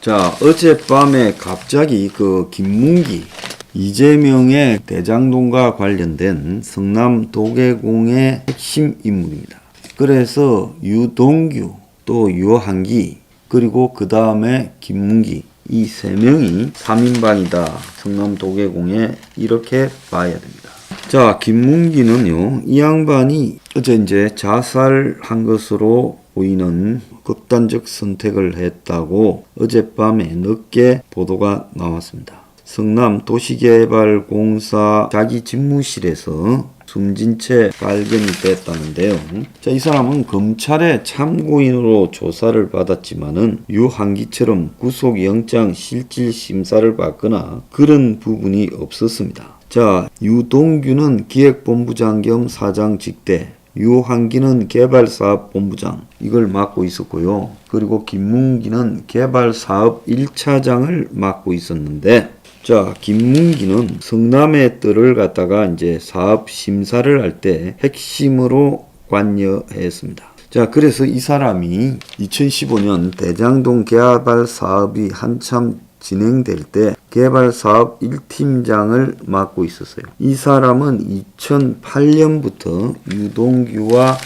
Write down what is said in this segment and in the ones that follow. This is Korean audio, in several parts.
자, 어젯밤에 갑자기 그 김문기, 이재명의 대장동과 관련된 성남 도계공의 핵심 인물입니다. 그래서 유동규, 또 유한기, 그리고 그 다음에 김문기, 이 세 명이 3인방이다. 성남 도계공에 이렇게 봐야 됩니다. 자, 김문기는요, 이 양반이 어제 이제 자살한 것으로 보이는 극단적 선택을 했다고 어젯밤에 늦게 보도가 나왔습니다. 성남 도시개발공사 자기 집무실에서 숨진 채 발견이 됐다는데요. 자, 이 사람은 검찰의 참고인으로 조사를 받았지만은 유한기처럼 구속영장 실질 심사를 받거나 그런 부분이 없었습니다. 자, 유동규는 기획본부장 겸 사장 직대, 유한기는 개발사업본부장 이걸 맡고 있었고요. 그리고 김문기는 개발사업 1차장을 맡고 있었는데, 자, 김문기는 성남의 뜰을 갖다가 이제 사업 심사를 할 때 핵심으로 관여했습니다. 자, 그래서 이 사람이 2015년 대장동 개발 사업이 한참 진행될 때 개발사업 1팀장을 맡고 있었어요. 이 사람은 2008년부터 유동규와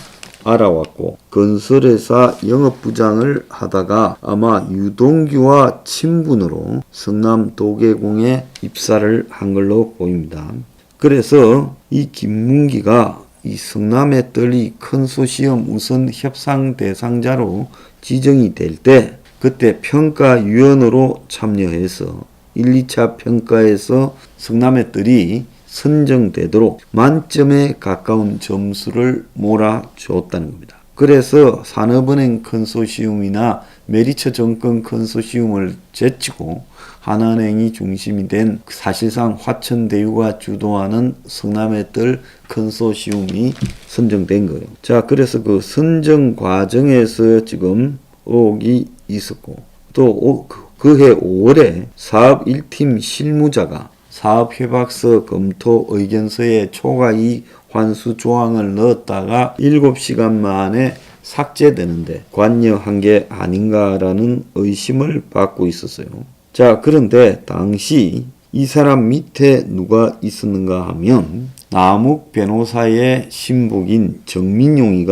알아왔고 건설회사 영업부장을 하다가 아마 유동규와 친분으로 성남 도계공에 입사를 한 걸로 보입니다. 그래서 이 김문기가 이 성남의 뜰이 컨소시엄 우선 협상 대상자로 지정이 될 때 그때 평가위원으로 참여해서 1, 2차 평가에서 성남의 뜰이 선정되도록 만점에 가까운 점수를 몰아주었다는 겁니다. 그래서 산업은행 컨소시엄이나 메리처 정권 컨소시엄을 제치고 하나은행이 중심이 된 사실상 화천대유가 주도하는 성남의 뜰 컨소시엄이 선정된 거예요. 자, 그래서 그 선정 과정에서 지금 의혹이 있었고 또 그해 5월에 사업 1팀 실무자가 사업협약서 검토 의견서에 초과이익 환수 조항을 넣었다가 7시간 만에 삭제되는데 관여한 게 아닌가라는 의심을 받고 있었어요. 자, 그런데 당시 이 사람 밑에 누가 있었는가 하면 남욱 변호사의 신복인 정민용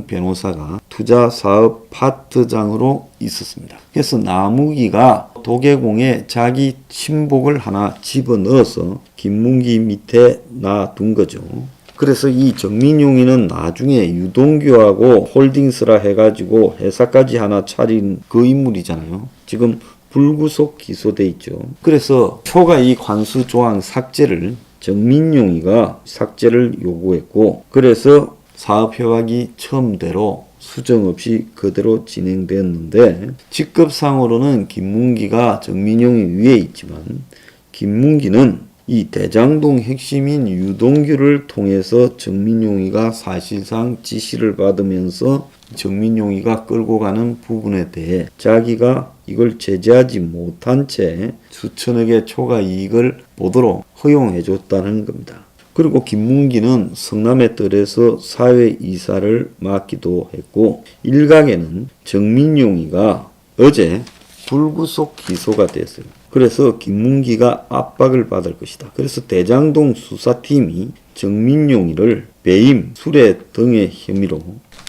변호사가 투자사업 파트장으로 있었습니다. 그래서 남욱이가 도계공에 자기 친복을 하나 집어넣어서 김문기 밑에 놔둔 거죠. 그래서 이 정민용이는 나중에 유동규하고 홀딩스라 해가지고 회사까지 하나 차린 그 인물이잖아요. 지금 불구속 기소돼 있죠. 그래서 초과이익 환수 조항 삭제를 정민용이가 삭제를 요구했고, 그래서 사업협약이 처음대로 수정 없이 그대로 진행되었는데, 직급상으로는 김문기가 정민용이 위에 있지만 김문기는 이 대장동 핵심인 유동규를 통해서 정민용이가 사실상 지시를 받으면서 정민용이가 끌고 가는 부분에 대해 자기가 이걸 제재하지 못한 채 수천억의 초과 이익을 보도록 허용해 줬다는 겁니다. 그리고 김문기는 성남의 뜰에서 사회이사를 맡기도 했고, 일각에는 정민용이가 어제 불구속 기소가 됐어요. 그래서 김문기가 압박을 받을 것이다. 그래서 대장동 수사팀이 정민용이를 배임, 술해 등의 혐의로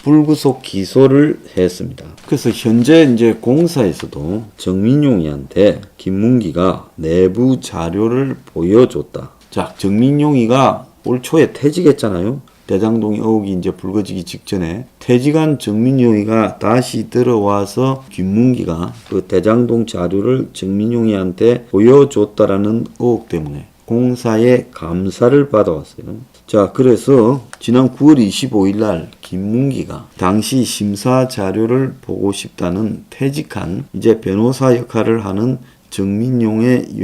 불구속 기소를 했습니다. 그래서 현재 이제 공사에서도 정민용이한테 김문기가 내부 자료를 보여줬다. 자, 정민용이가 올 초에 퇴직했잖아요. 대장동 의혹이 이제 불거지기 직전에 퇴직한 정민용이가 다시 들어와서 김문기가 그 대장동 자료를 정민용이한테 보여줬다라는 의혹 때문에 공사에 감사를 받아왔어요. 자, 그래서 지난 9월 25일 날 김문기가 당시 심사 자료를 보고 싶다는 퇴직한 이제 변호사 역할을 하는 정민용의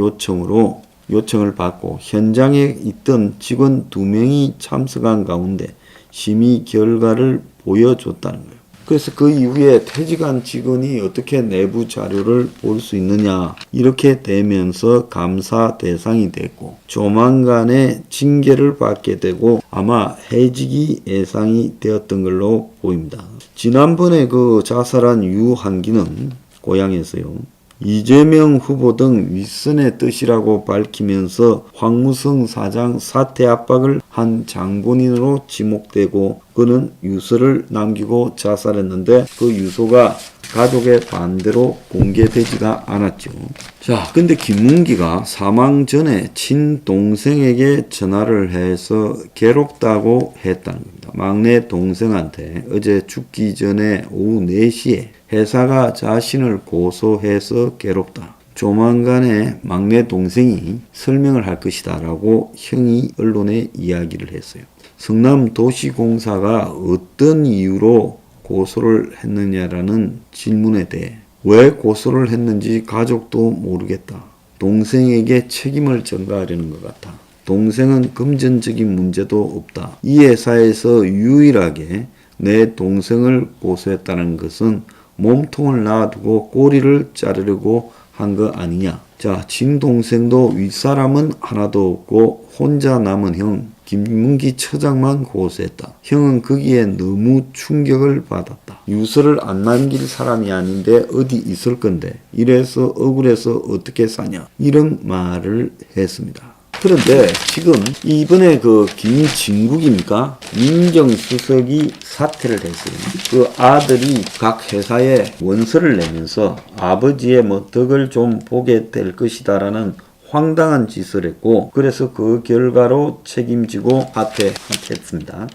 요청을 받고 현장에 있던 직원 2명이 참석한 가운데 심의 결과를 보여줬다는 거예요. 그래서 그 이후에 퇴직한 직원이 어떻게 내부 자료를 볼 수 있느냐, 이렇게 되면서 감사 대상이 됐고 조만간에 징계를 받게 되고 아마 해직이 예상이 되었던 걸로 보입니다. 지난번에 그 자살한 유한기는 고향에서요. 이재명 후보 등 윗선의 뜻이라고 밝히면서 황무성 사장 사퇴 압박을 한 장본인으로 지목되고 그는 유서를 남기고 자살했는데 그 유서가 가족의 반대로 공개되지가 않았죠. 자, 근데 김문기가 사망 전에 친동생에게 전화를 해서 괴롭다고 했다는 겁니다. 막내 동생한테 어제 죽기 전에 오후 4시에 회사가 자신을 고소해서 괴롭다. 조만간에 막내 동생이 설명을 할 것이다 라고 형이 언론에 이야기를 했어요. 성남도시공사가 어떤 이유로 고소를 했느냐라는 질문에 대해 왜 고소를 했는지 가족도 모르겠다. 동생에게 책임을 전가하려는 것 같아. 동생은 금전적인 문제도 없다. 이 회사에서 유일하게 내 동생을 고소했다는 것은 몸통을 놔두고 꼬리를 자르려고 한 거 아니냐. 자, 친동생도 윗사람은 하나도 없고 혼자 남은 형 김문기 처장만 고소했다. 형은 거기에 너무 충격을 받았다. 유서를 안 남길 사람이 아닌데 어디 있을 건데 이래서 억울해서 어떻게 사냐. 이런 말을 했습니다. 그런데 지금 이번에 그 김진국입니까? 민정수석이 사퇴를 했어요. 그 아들이 각 회사에 원서를 내면서 아버지의 뭐 덕을 좀 보게 될 것이다라는 황당한 짓을 했고 그래서 그 결과로 책임지고 사퇴했습니다.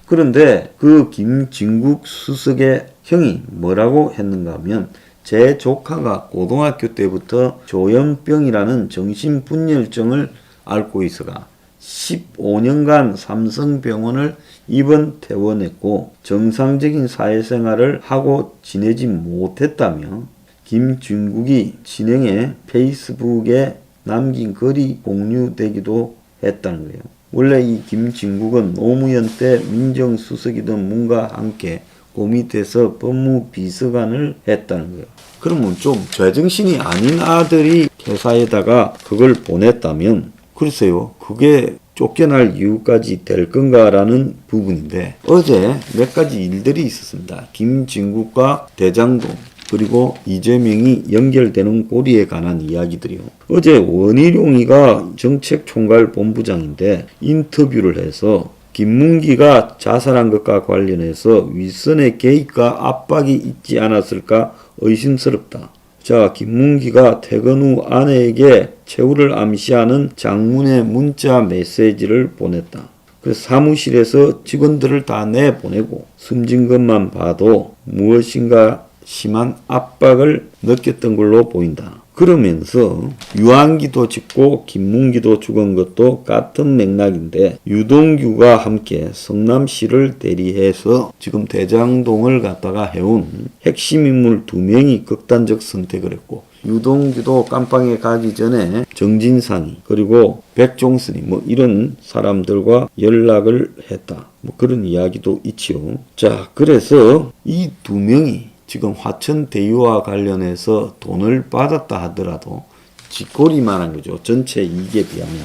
그런데 그 김진국 수석의 형이 뭐라고 했는가 하면 제 조카가 고등학교 때부터 조현병이라는 정신분열증을 앓고 있어가 15년간 삼성병원을 입원 퇴원했고 정상적인 사회생활을 하고 지내지 못했다며 김진국이 진행해 페이스북에 남긴 글이 공유되기도 했다는 거예요. 원래 이 김진국은 노무현 때 민정수석이던 문과 함께 그 밑에서 법무비서관을 했다는 거예요. 그러면 좀 제정신이 아닌 아들이 회사에다가 그걸 보냈다면 글쎄요, 그게 쫓겨날 이유까지 될 건가라는 부분인데 어제 몇 가지 일들이 있었습니다. 김진국과 대장동 그리고 이재명이 연결되는 고리에 관한 이야기들이요. 어제 원희룡이가 정책총괄본부장인데 인터뷰를 해서 김문기가 자살한 것과 관련해서 윗선의 개입과 압박이 있지 않았을까 의심스럽다. 자, 김문기가 퇴근 후 아내에게 최후를 암시하는 장문의 문자 메시지를 보냈다. 그래서 사무실에서 직원들을 다 내보내고 숨진 것만 봐도 무엇인가 심한 압박을 느꼈던 걸로 보인다. 그러면서 유한기도 죽고 김문기도 죽은 것도 같은 맥락인데 유동규가 함께 성남시를 대리해서 지금 대장동을 갖다가 해온 핵심 인물 2명이 극단적 선택을 했고 유동규도 깜빵에 가기 전에 정진상이 그리고 백종선이 뭐 이런 사람들과 연락을 했다. 뭐 그런 이야기도 있지요. 자, 그래서 이 2명이 지금 화천대유와 관련해서 돈을 받았다 하더라도 쥐꼬리만한 거죠. 전체 이익에 비하면.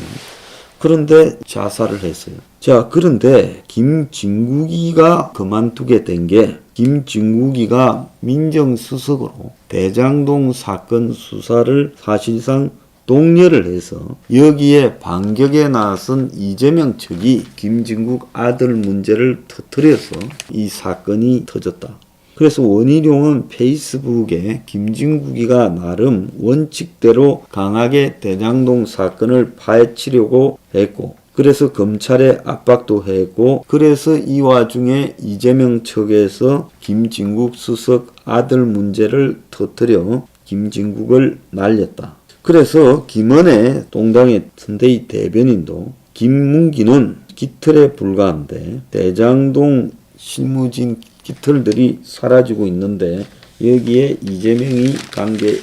그런데 자살을 했어요. 자, 그런데 김진국이가 그만두게 된 게 김진국이가 민정수석으로 대장동 사건 수사를 사실상 독려를 해서 여기에 반격에 나선 이재명 측이 김진국 아들 문제를 터뜨려서 이 사건이 터졌다. 그래서 원희룡은 페이스북에 김진국이가 나름 원칙대로 강하게 대장동 사건을 파헤치려고 했고 그래서 검찰에 압박도 했고 그래서 이 와중에 이재명 측에서 김진국 수석 아들 문제를 터뜨려 김진국을 날렸다. 그래서 김은혜 동당의 선대위 대변인도 김문기는 깃털에 불과한데 대장동 실무진 깃털들이 사라지고 있는데 여기에 이재명이 관계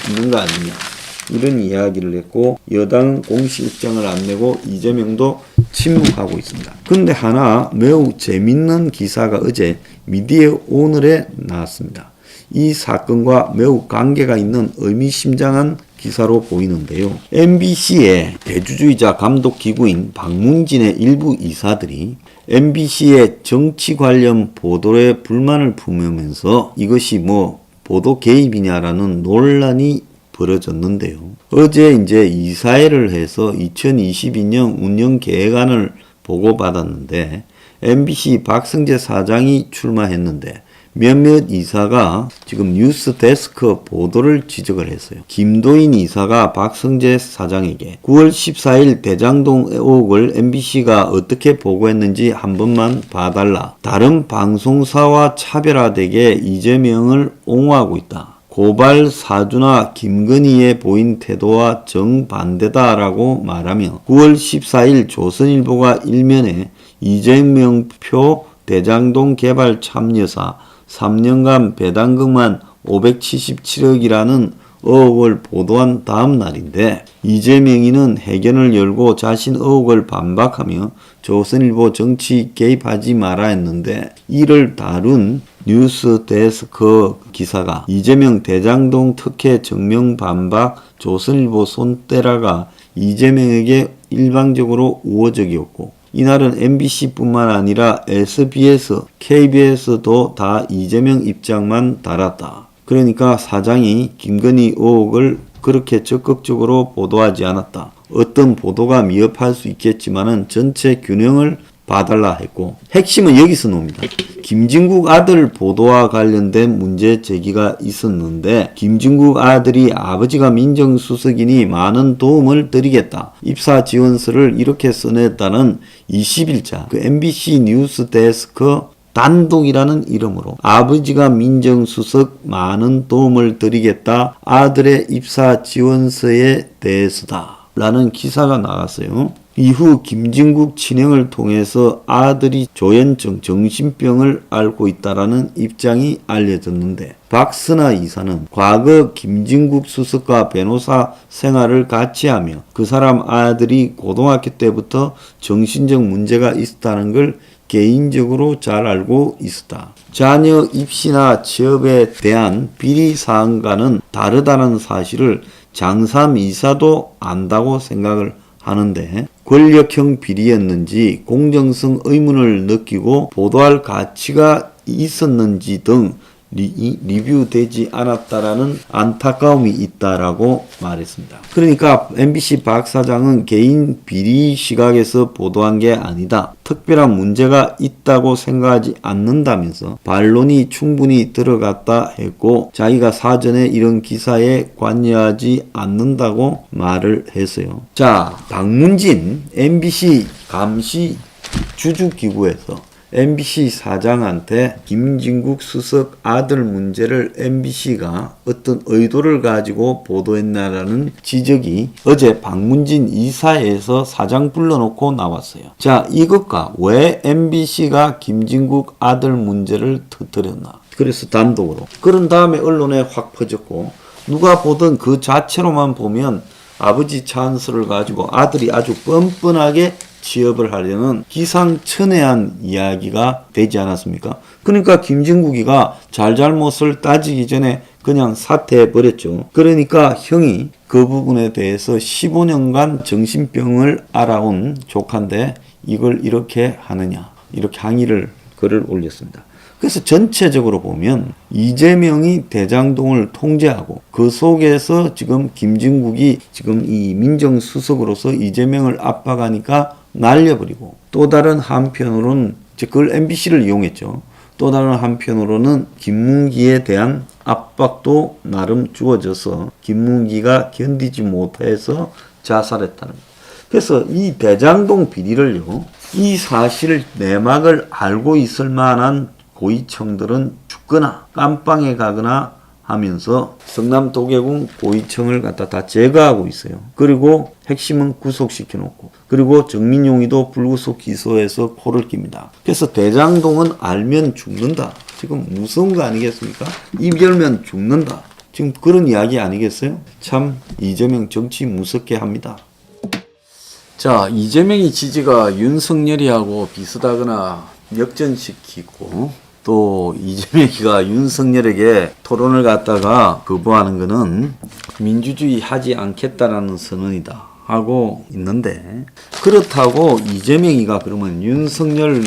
있는 거 아니냐 이런 이야기를 했고 여당은 공식 입장을 안 내고 이재명도 침묵하고 있습니다. 근데 하나 매우 재밌는 기사가 어제 미디어 오늘에 나왔습니다. 이 사건과 매우 관계가 있는 의미심장한 기사로 보이는데요. MBC의 대주주이자 감독기구인 박문진의 일부 이사들이 MBC의 정치 관련 보도에 불만을 품으면서 이것이 뭐 보도 개입이냐라는 논란이 벌어졌는데요. 어제 이제 이사회를 해서 2022년 운영 계획안을 보고받았는데 MBC 박성재 사장이 출마했는데 몇몇 이사가 지금 뉴스데스크 보도를 지적을 했어요. 김도인 이사가 박성재 사장에게 9월 14일 대장동 의혹을 MBC가 어떻게 보고했는지 한 번만 봐달라. 다른 방송사와 차별화되게 이재명을 옹호하고 있다. 고발 사주나 김건희의 보인 태도와 정반대다라고 말하며 9월 14일 조선일보가 일면에 이재명표 대장동 개발 참여사 3년간 배당금만 577억이라는 의혹을 보도한 다음 날인데 이재명이는 회견을 열고 자신 의혹을 반박하며 조선일보 정치 개입하지 마라 했는데 이를 다룬 뉴스데스크 기사가 이재명 대장동 특혜 정명 반박 조선일보 손때라가 이재명에게 일방적으로 우호적이었고 이날은 MBC뿐만 아니라 SBS, KBS도 다 이재명 입장만 달았다. 그러니까 사장이 김건희 의혹을 그렇게 적극적으로 보도하지 않았다. 어떤 보도가 미흡할 수 있겠지만은 전체 균형을 봐달라 했고 핵심은 여기서 나옵니다. 김진국 아들 보도와 관련된 문제 제기가 있었는데 김진국 아들이 아버지가 민정수석이니 많은 도움을 드리겠다. 입사 지원서를 이렇게 써냈다는 20일자 그 MBC 뉴스데스크 단독이라는 이름으로 아버지가 민정수석 많은 도움을 드리겠다. 아들의 입사 지원서에 대해서다. 라는 기사가 나왔어요. 이후 김진국 친형을 통해서 아들이 조현증 정신병을 앓고 있다라는 입장이 알려졌는데 박스나 이사는 과거 김진국 수석과 변호사 생활을 같이 하며 그 사람 아들이 고등학교 때부터 정신적 문제가 있었다는 걸 개인적으로 잘 알고 있었다. 자녀 입시나 취업에 대한 비리 사항과는 다르다는 사실을 장삼 이사도 안다고 생각을 하는데 권력형 비리였는지 공정성 의문을 느끼고 보도할 가치가 있었는지 등 리뷰되지 않았다라는 안타까움이 있다라고 말했습니다. 그러니까 MBC 박 사장은 개인 비리 시각에서 보도한 게 아니다. 특별한 문제가 있다고 생각하지 않는다면서 반론이 충분히 들어갔다 했고 자기가 사전에 이런 기사에 관여하지 않는다고 말을 했어요. 자, 박문진 MBC 감시 주주기구에서 MBC 사장한테 김진국 수석 아들 문제를 MBC가 어떤 의도를 가지고 보도했나라는 지적이 어제 박문진 이사회에서 사장 불러놓고 나왔어요. 자, 이것과 왜 MBC가 김진국 아들 문제를 터뜨렸나? 그래서 단독으로. 그런 다음에 언론에 확 퍼졌고 누가 보든 그 자체로만 보면 아버지 찬스를 가지고 아들이 아주 뻔뻔하게 취업을 하려는 기상천외한 이야기가 되지 않았습니까? 그러니까 김진국이가 잘잘못을 따지기 전에 그냥 사퇴해버렸죠. 그러니까 형이 그 부분에 대해서 15년간 정신병을 알아온 조카인데 이걸 이렇게 하느냐 이렇게 항의를 글을 올렸습니다. 그래서 전체적으로 보면 이재명이 대장동을 통제하고 그 속에서 지금 김진국이 지금 이 민정수석으로서 이재명을 압박하니까 날려버리고 또 다른 한편으로는 그걸 MBC를 이용했죠. 또 다른 한편으로는 김문기에 대한 압박도 나름 주어져서 김문기가 견디지 못해서 자살했다는 거예요. 그래서 이 대장동 비리를요. 이 사실 내막을 알고 있을 만한 고위층들은 죽거나 깜빵에 가거나 하면서 성남 도계군 고위층을 갖다 다 제거하고 있어요. 그리고 핵심은 구속시켜 놓고 그리고 정민용이도 불구속 기소해서 코를 낍니다. 그래서 대장동은 알면 죽는다. 지금 무서운 거 아니겠습니까? 입 열면 죽는다. 지금 그런 이야기 아니겠어요? 참 이재명 정치 무섭게 합니다. 자, 이재명이 지지가 윤석열이하고 비슷하거나 역전시키고 또 이재명이가 윤석열에게 토론을 갖다가 거부하는 것은 민주주의 하지 않겠다라는 선언이다 하고 있는데 그렇다고 이재명이가 그러면 윤석열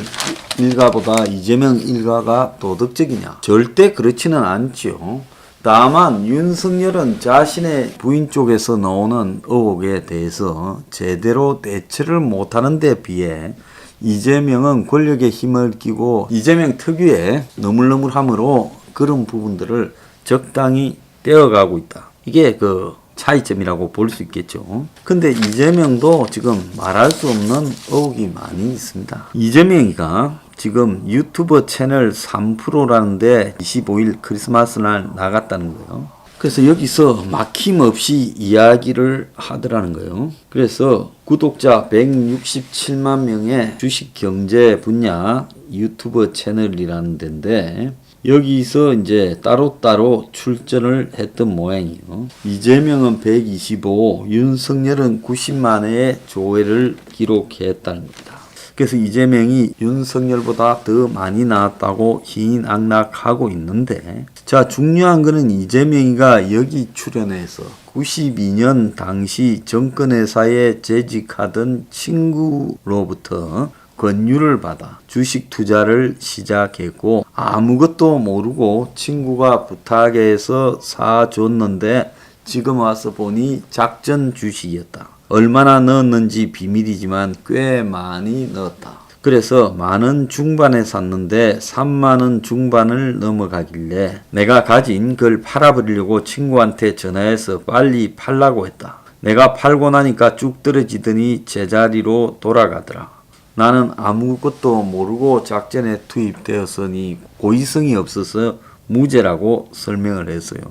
일가보다 이재명 일가가 도덕적이냐? 절대 그렇지는 않지요. 다만 윤석열은 자신의 부인 쪽에서 나오는 의혹에 대해서 제대로 대처를 못하는 데 비해 이재명은 권력의 힘을 끼고 이재명 특유의 너물너물함으로 그런 부분들을 적당히 떼어가고 있다. 이게 그 차이점이라고 볼 수 있겠죠. 근데 이재명도 지금 말할 수 없는 의혹이 많이 있습니다. 이재명이가 지금 유튜버 채널 3%라는데 25일 크리스마스 날 나갔다는 거예요. 그래서 여기서 막힘없이 이야기를 하더라는 거예요. 그래서 구독자 167만 명의 주식 경제 분야 유튜버 채널이라는 데인데 여기서 이제 따로따로 출전을 했던 모양이에요. 이재명은 125, 윤석열은 90만회의 조회를 기록했다는 겁니다. 그래서 이재명이 윤석열보다 더 많이 나왔다고 희인악락하고 있는데, 자, 중요한 거는 이재명이가 여기 출연해서 92년 당시 정권회사에 재직하던 친구로부터 권유를 받아 주식 투자를 시작했고 아무것도 모르고 친구가 부탁해서 사줬는데 지금 와서 보니 작전 주식이었다. 얼마나 넣었는지 비밀이지만 꽤 많이 넣었다. 그래서 만원 중반에 샀는데 3만원 중반을 넘어가길래 내가 가진 걸 팔아버리려고 친구한테 전화해서 빨리 팔라고 했다. 내가 팔고 나니까 쭉 떨어지더니 제자리로 돌아가더라. 나는 아무것도 모르고 작전에 투입되었으니 고의성이 없어서 무죄라고 설명을 했어요.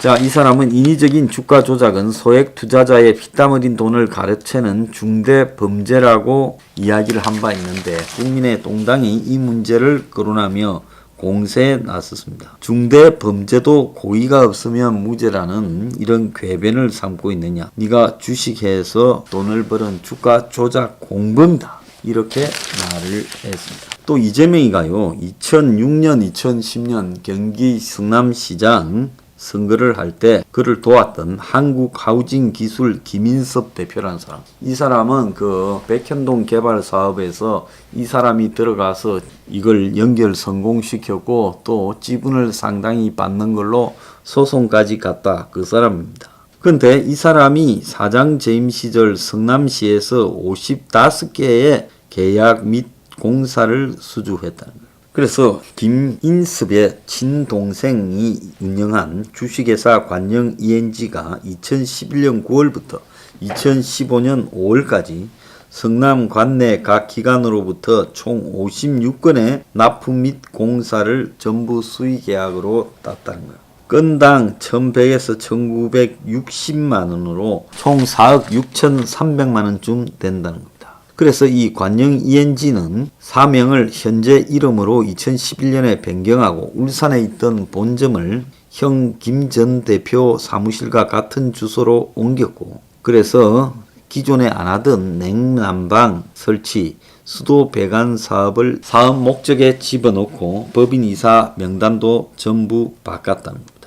자, 이 사람은 인위적인 주가 조작은 소액 투자자의 피땀 흘린 돈을 가로채는 중대 범죄라고 이야기를 한 바 있는데 국민의 동당이 이 문제를 거론하며 공세에 나섰습니다. 중대 범죄도 고의가 없으면 무죄라는 이런 궤변을 삼고 있느냐. 네가 주식해서 돈을 벌은 주가 조작 공범이다. 이렇게 말을 했습니다. 또 이재명이가요, 2006년, 2010년 경기 성남시장 선거를 할 때 그를 도왔던 한국하우징기술 김인섭 대표라는 사람. 이 사람은 그 백현동 개발 사업에서 이 사람이 들어가서 이걸 연결 성공시켰고 또 지분을 상당히 받는 걸로 소송까지 갔다. 그 사람입니다. 근데 이 사람이 사장 재임 시절 성남시에서 55개의 계약 및 공사를 수주했다는 거예요. 그래서 김인섭의 친동생이 운영한 주식회사 관영 ENG가 2011년 9월부터 2015년 5월까지 성남 관내 각 기관으로부터 총 56건의 납품 및 공사를 전부 수의 계약으로 땄다는 거예요. 건당 1100에서 1960만원으로 총 4억 6,300만원쯤 된다는 겁니다. 그래서 이 관영 ENG는 사명을 현재 이름으로 2011년에 변경하고 울산에 있던 본점을 형 김 전 대표 사무실과 같은 주소로 옮겼고, 그래서 기존에 안 하던 냉난방 설치, 수도 배관 사업을 사업 목적에 집어넣고 법인 이사 명단도 전부 바꿨다는 겁니다.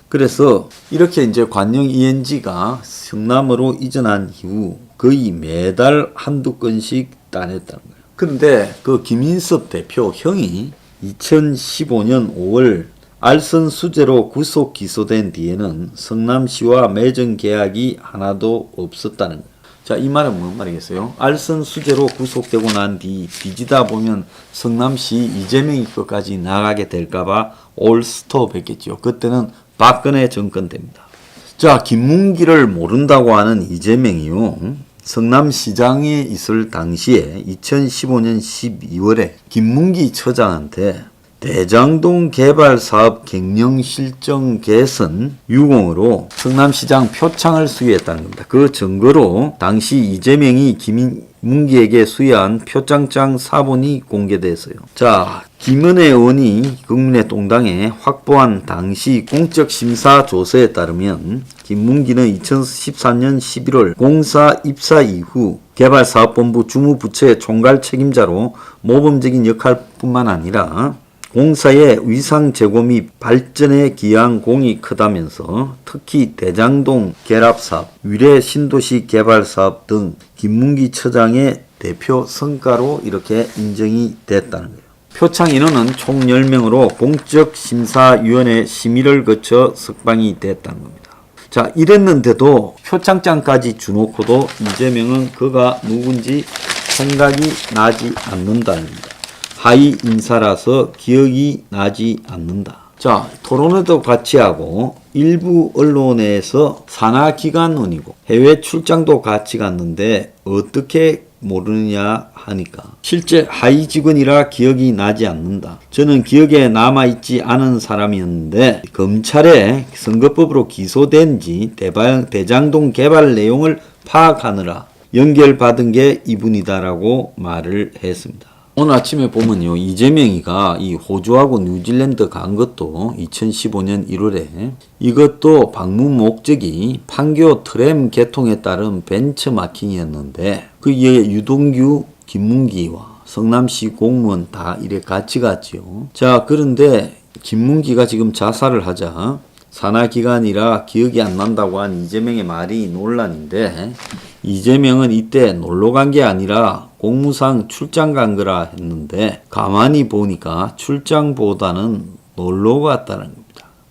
그래서 이렇게 이제 관영 ENG가 성남으로 이전한 이후 거의 매달 한두 건씩 따냈다는 거예요. 그런데 그 김인섭 대표 형이 2015년 5월 알선 수재로 구속 기소된 뒤에는 성남시와 매정 계약이 하나도 없었다는 거예요. 자, 이 말은 뭔 말이겠어요? 알선 수재로 구속되고 난 뒤 뒤지다 보면 성남시 이재명이 것까지 나가게 될까봐 올 스톱했겠죠. 그때는 박근혜 정권 됩니다. 자, 김문기를 모른다고 하는 이재명이요, 성남시장에 있을 당시에 2015년 12월에 김문기 처장한테 대장동 개발사업 경영 실정 개선 유공으로 성남시장 표창을 수여했다는 겁니다. 그 증거로 당시 이재명이 김문기에게 수여한 표창장 사본이 공개됐어요. 자, 김은혜 의원이 국민의 동당에 확보한 당시 공적 심사 조서에 따르면 김문기는 2013년 11월 공사 입사 이후 개발사업본부 주무부처의 총괄 책임자로 모범적인 역할뿐만 아니라 공사의 위상 제고 및 발전에 기여한 공이 크다면서 특히 대장동 결합사업, 위례 신도시 개발사업 등 김문기 처장의 대표 성과로 이렇게 인정이 됐다는 거예요. 표창 인원은 총 10명으로 공적 심사위원회 심의를 거쳐 석방이 됐다는 겁니다. 자, 이랬는데도 표창장까지 주놓고도 이재명은 그가 누군지 생각이 나지 않는다는 겁니다. 하위 인사라서 기억이 나지 않는다. 자, 토론회도 같이 하고 일부 언론에서 산하기관원이고 해외 출장도 같이 갔는데 어떻게 모르느냐 하니까 실제 하위 직원이라 기억이 나지 않는다. 저는 기억에 남아있지 않은 사람이었는데 검찰에 선거법으로 기소된 지 대장동 개발 내용을 파악하느라 연결받은 게 이분이다라고 말을 했습니다. 오늘 아침에 보면요, 이재명이가 이 호주하고 뉴질랜드 간 것도 2015년 1월에 이것도 방문 목적이 판교 트램 개통에 따른 벤처마킹이었는데 거기에 유동규, 김문기와 성남시 공무원 다 이래 같이 갔지요. 자, 그런데 김문기가 지금 자살을 하자 산하기관이라 기억이 안 난다고 한 이재명의 말이 논란인데 이재명은 이때 놀러 간 게 아니라 공무상 출장 간 거라 했는데 가만히 보니까 출장보다는 놀러 갔다는 겁니다.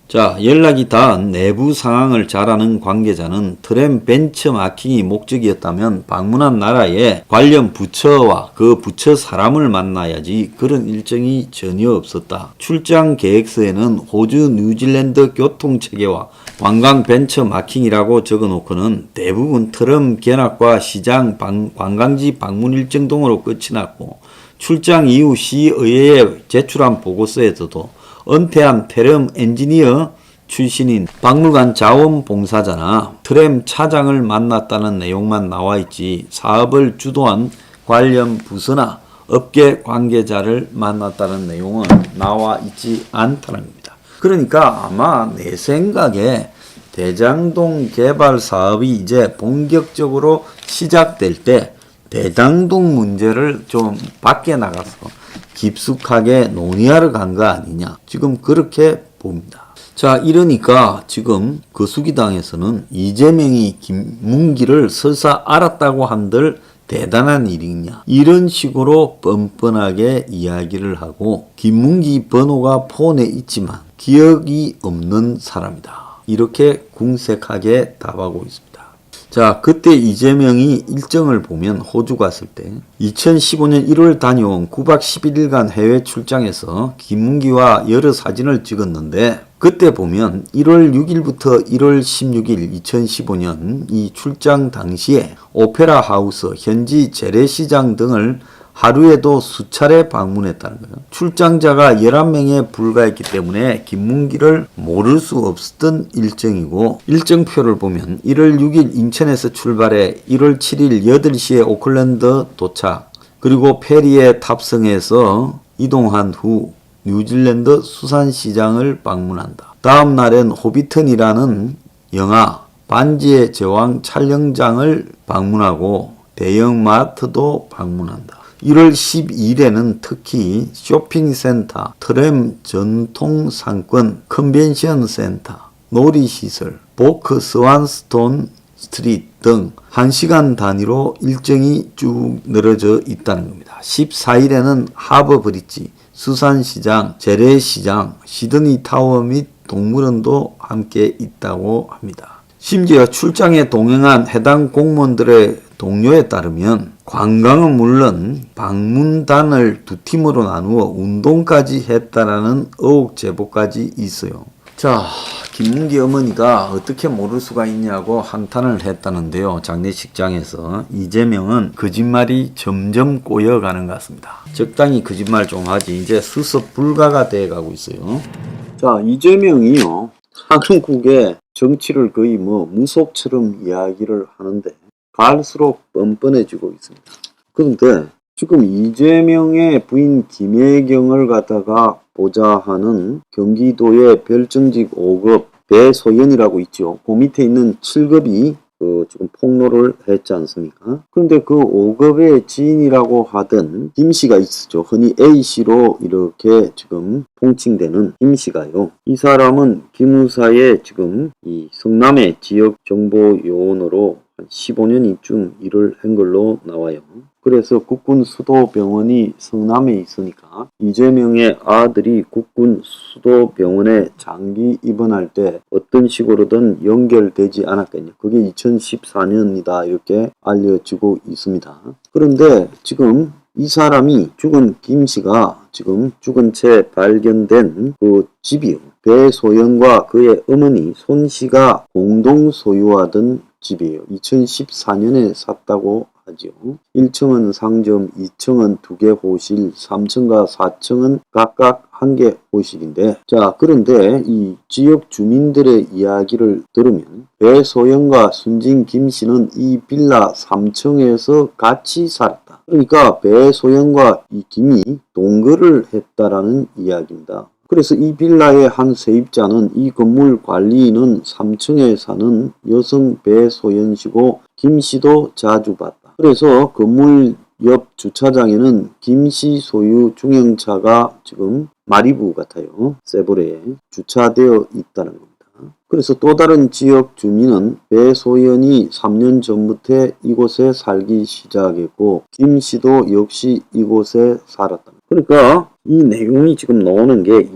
자, 연락이 닿은 내부 상황을 잘 아는 관계자는 트램 벤처마킹이 목적이었다면 방문한 나라의 관련 부처와 그 부처 사람을 만나야지 그런 일정이 전혀 없었다. 출장 계획서에는 호주 뉴질랜드 교통체계와 관광 벤처마킹이라고 적어놓고는 대부분 트럼 견학과 시장 관광지 방문 일정 등으로 끝이 났고 출장 이후 시의회에 제출한 보고서에서도 은퇴한 트럼 엔지니어 출신인 박물관 자원봉사자나 트램 차장을 만났다는 내용만 나와있지 사업을 주도한 관련 부서나 업계 관계자를 만났다는 내용은 나와있지 않다는 겁니다. 그러니까 아마 내 생각에 대장동 개발 사업이 이제 본격적으로 시작될 때 대장동 문제를 좀 밖에 나가서 깊숙하게 논의하러 간 거 아니냐. 지금 그렇게 봅니다. 자, 이러니까 지금 거수기당에서는 이재명이 김문기를 설사 알았다고 한들 대단한 일이냐. 이런 식으로 뻔뻔하게 이야기를 하고 김문기 번호가 폰에 있지만 기억이 없는 사람이다. 이렇게 궁색하게 답하고 있습니다. 자, 그때 이재명이 일정을 보면 호주 갔을 때 2015년 1월 다녀온 9박 11일간 해외 출장에서 김문기와 여러 사진을 찍었는데 그때 보면 1월 6일부터 1월 16일 2015년 이 출장 당시에 오페라 하우스, 현지 재래시장 등을 하루에도 수차례 방문했다는 거예요. 출장자가 11명에 불과했기 때문에 김문기를 모를 수 없었던 일정이고 일정표를 보면 1월 6일 인천에서 출발해 1월 7일 8시에 오클랜드 도착 그리고 페리에 탑승해서 이동한 후 뉴질랜드 수산시장을 방문한다. 다음 날엔 호비턴이라는 영화 반지의 제왕 촬영장을 방문하고 대형마트도 방문한다. 1월 12일에는 특히 쇼핑센터, 트램 전통상권, 컨벤션 센터, 놀이시설, 보크 스완스톤 스트리트 등 1시간 단위로 일정이 쭉 늘어져 있다는 겁니다. 14일에는 하버 브릿지, 수산시장, 재래시장, 시드니 타워 및 동물원도 함께 있다고 합니다. 심지어 출장에 동행한 해당 공무원들의 동료에 따르면 관광은 물론 방문단을 두 팀으로 나누어 운동까지 했다라는 의혹 제보까지 있어요. 자, 김문기 어머니가 어떻게 모를 수가 있냐고 한탄을 했다는데요. 장례식장에서 이재명은 거짓말이 점점 꼬여가는 것 같습니다. 적당히 거짓말 좀 하지 이제 수습 불가가 돼가고 있어요. 자, 이재명이요 한국의 정치를 거의 무속처럼 이야기를 하는데 갈수록 뻔뻔해지고 있습니다. 그런데 지금 이재명의 부인 김혜경을 갖다가 보자 하는 경기도의 별정직 5급 배소연이라고 있죠. 그 밑에 있는 7급이 지금 폭로를 했지 않습니까? 그런데 그 5급의 지인이라고 하던 김씨가 있었죠. 흔히 A씨로 이렇게 지금 통칭되는 김씨가요. 이 사람은 기무사에 지금 이 성남의 지역정보요원으로 한 15년 이쯤 일을 한 걸로 나와요. 그래서 국군 수도병원이 성남에 있으니까 이재명의 아들이 국군 수도병원에 장기 입원할 때 어떤 식으로든 연결되지 않았겠냐. 그게 2014년이다 이렇게 알려지고 있습니다. 그런데 지금 이 사람이 죽은 김 씨가 지금 죽은 채 발견된 그 집이요. 배소연과 그의 어머니 손 씨가 공동 소유하던 집이에요. 2014년에 샀다고 하죠. 1층은 상점, 2층은 2개 호실, 3층과 4층은 각각 1개 호실인데, 자, 그런데 이 지역 주민들의 이야기를 들으면 배소영과 순진 김 씨는 이 빌라 3층에서 같이 살았다. 그러니까 배소영과 이 김이 동거를 했다라는 이야기입니다. 그래서 이 빌라의 한 세입자는 이 건물 관리인은 3층에 사는 여성 배소연 씨고 김 씨도 자주 봤다. 그래서 건물 옆 주차장에는 김 씨 소유 중형차가 지금 마리부 같아요. 세보레에 주차되어 있다는 겁니다. 그래서 또 다른 지역 주민은 배소연이 3년 전부터 이곳에 살기 시작했고 김 씨도 역시 이곳에 살았다. 그러니까 이 내용이 지금 나오는 게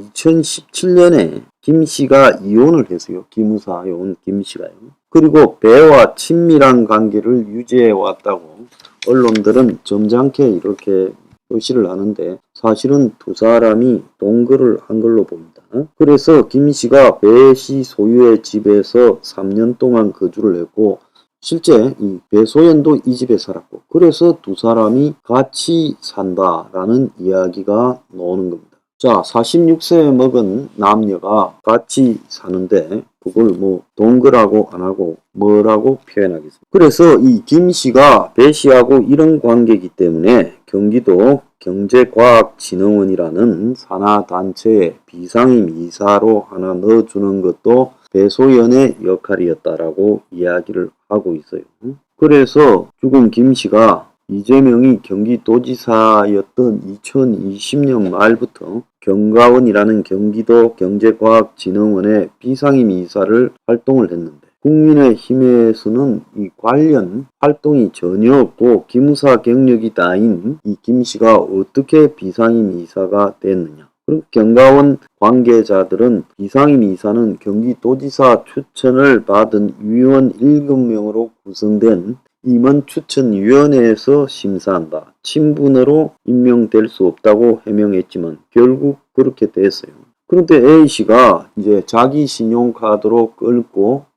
2017년에 김 씨가 이혼을 했어요. 기무사 요원 김 씨가요. 그리고 배와 친밀한 관계를 유지해 왔다고 언론들은 점잖게 이렇게 표시를 하는데 사실은 두 사람이 동거를 한 걸로 봅니다. 그래서 김 씨가 배 씨 소유의 집에서 3년 동안 거주를 했고 실제 이 배소연도 이 집에 살았고 그래서 두 사람이 같이 산다라는 이야기가 나오는 겁니다. 자, 46세 먹은 남녀가 같이 사는데 그걸 뭐 동거라고 안 하고 뭐라고 표현하겠습니까? 그래서 이 김 씨가 배 씨하고 이런 관계이기 때문에 경기도 경제과학진흥원이라는 산하단체에 비상임 이사로 하나 넣어주는 것도 배소연의 역할이었다라고 이야기를 하고 있어요. 그래서 죽은 김 씨가 이재명이 경기도지사였던 2020년 말부터 경과원이라는 경기도 경제과학진흥원의 비상임 이사를 활동을 했는데 국민의힘에서는 이 관련 활동이 전혀 없고 기무사 경력이 다인 이 김 씨가 어떻게 비상임 이사가 됐느냐. 그리고 경과원 관계자들은 비상임 이사는 경기도지사 추천을 받은 위원 7명으로 구성된 임원 추천위원회에서 심사한다. 친분으로 임명될 수 없다고 해명했지만 결국 그렇게 됐어요. 그런데 A씨가 이제 자기 신용카드로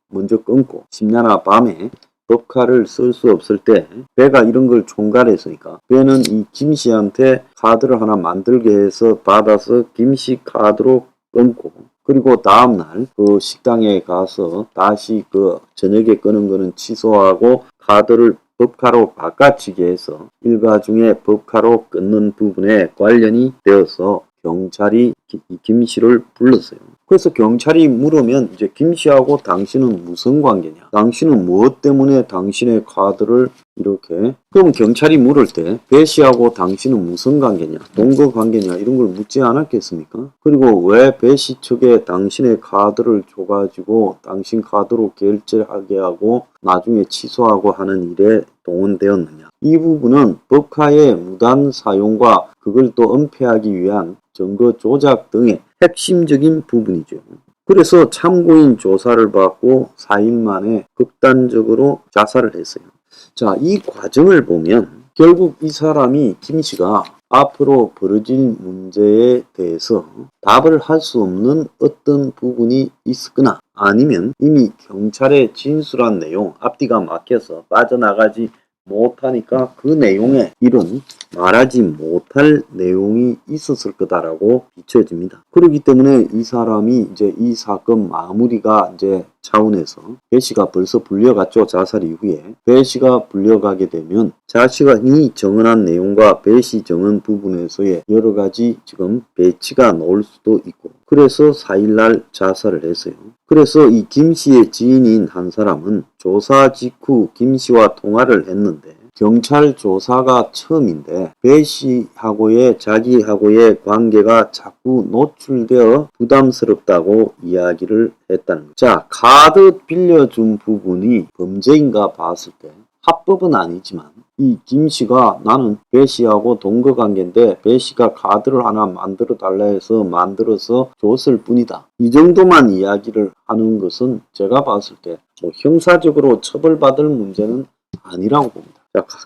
먼저 끊고 심야나 밤에 법카를 쓸 수 없을 때 배가 이런 걸 총괄했으니까 배는 이 김씨한테 카드를 하나 만들게 해서 받아서 김씨 카드로 끊고 그리고 다음날 그 식당에 가서 다시 그 저녁에 끄는 거는 취소하고 카드를 법카로 바꿔치게 해서 일가 중에 법카로 끊는 부분에 관련이 되어서 경찰이 김 씨를 불렀어요. 그래서 경찰이 물으면 이제 김 씨하고 당신은 무슨 관계냐? 당신은 무엇 때문에 당신의 카드를 이렇게 그럼 경찰이 물을 때 배 씨하고 당신은 무슨 관계냐? 동거 관계냐? 이런 걸 묻지 않았겠습니까? 그리고 왜 배 씨 측에 당신의 카드를 줘가지고 당신 카드로 결제하게 하고 나중에 취소하고 하는 일에 동원되었느냐? 이 부분은 법카의 무단 사용과 그걸 또 은폐하기 위한 증거 조작 등의 핵심적인 부분이죠. 그래서 참고인 조사를 받고 4일 만에 극단적으로 자살을 했어요. 자, 이 과정을 보면 결국 이 사람이 김 씨가 앞으로 벌어질 문제에 대해서 답을 할 수 없는 어떤 부분이 있거나 아니면 이미 경찰에 진술한 내용 앞뒤가 막혀서 빠져나가지 못하니까 그 내용에 이런 말하지 못할 내용이 있었을 거다라고 비춰집니다. 그렇기 때문에 이 사람이 이제 이 사건 마무리가 이제 차원에서 배 씨가 벌써 불려갔죠. 자살 이후에. 배 씨가 불려가게 되면 자신이 정언한 내용과 배 씨 정언 부분에서의 여러 가지 지금 배치가 나올 수도 있고 그래서 4일날 자살을 했어요. 그래서 이 김 씨의 지인인 한 사람은 조사 직후 김 씨와 통화를 했는데 경찰 조사가 처음인데 배 씨하고의 자기하고의 관계가 자꾸 노출되어 부담스럽다고 이야기를 했다는 거죠. 자, 카드 빌려준 부분이 범죄인가 봤을 때 합법은 아니지만 이 김씨가 나는 배씨하고 동거관계인데 배씨가 카드를 하나 만들어 달라 해서 만들어서 줬을 뿐이다. 이 정도만 이야기를 하는 것은 제가 봤을 때 뭐 형사적으로 처벌받을 문제는 아니라고 봅니다.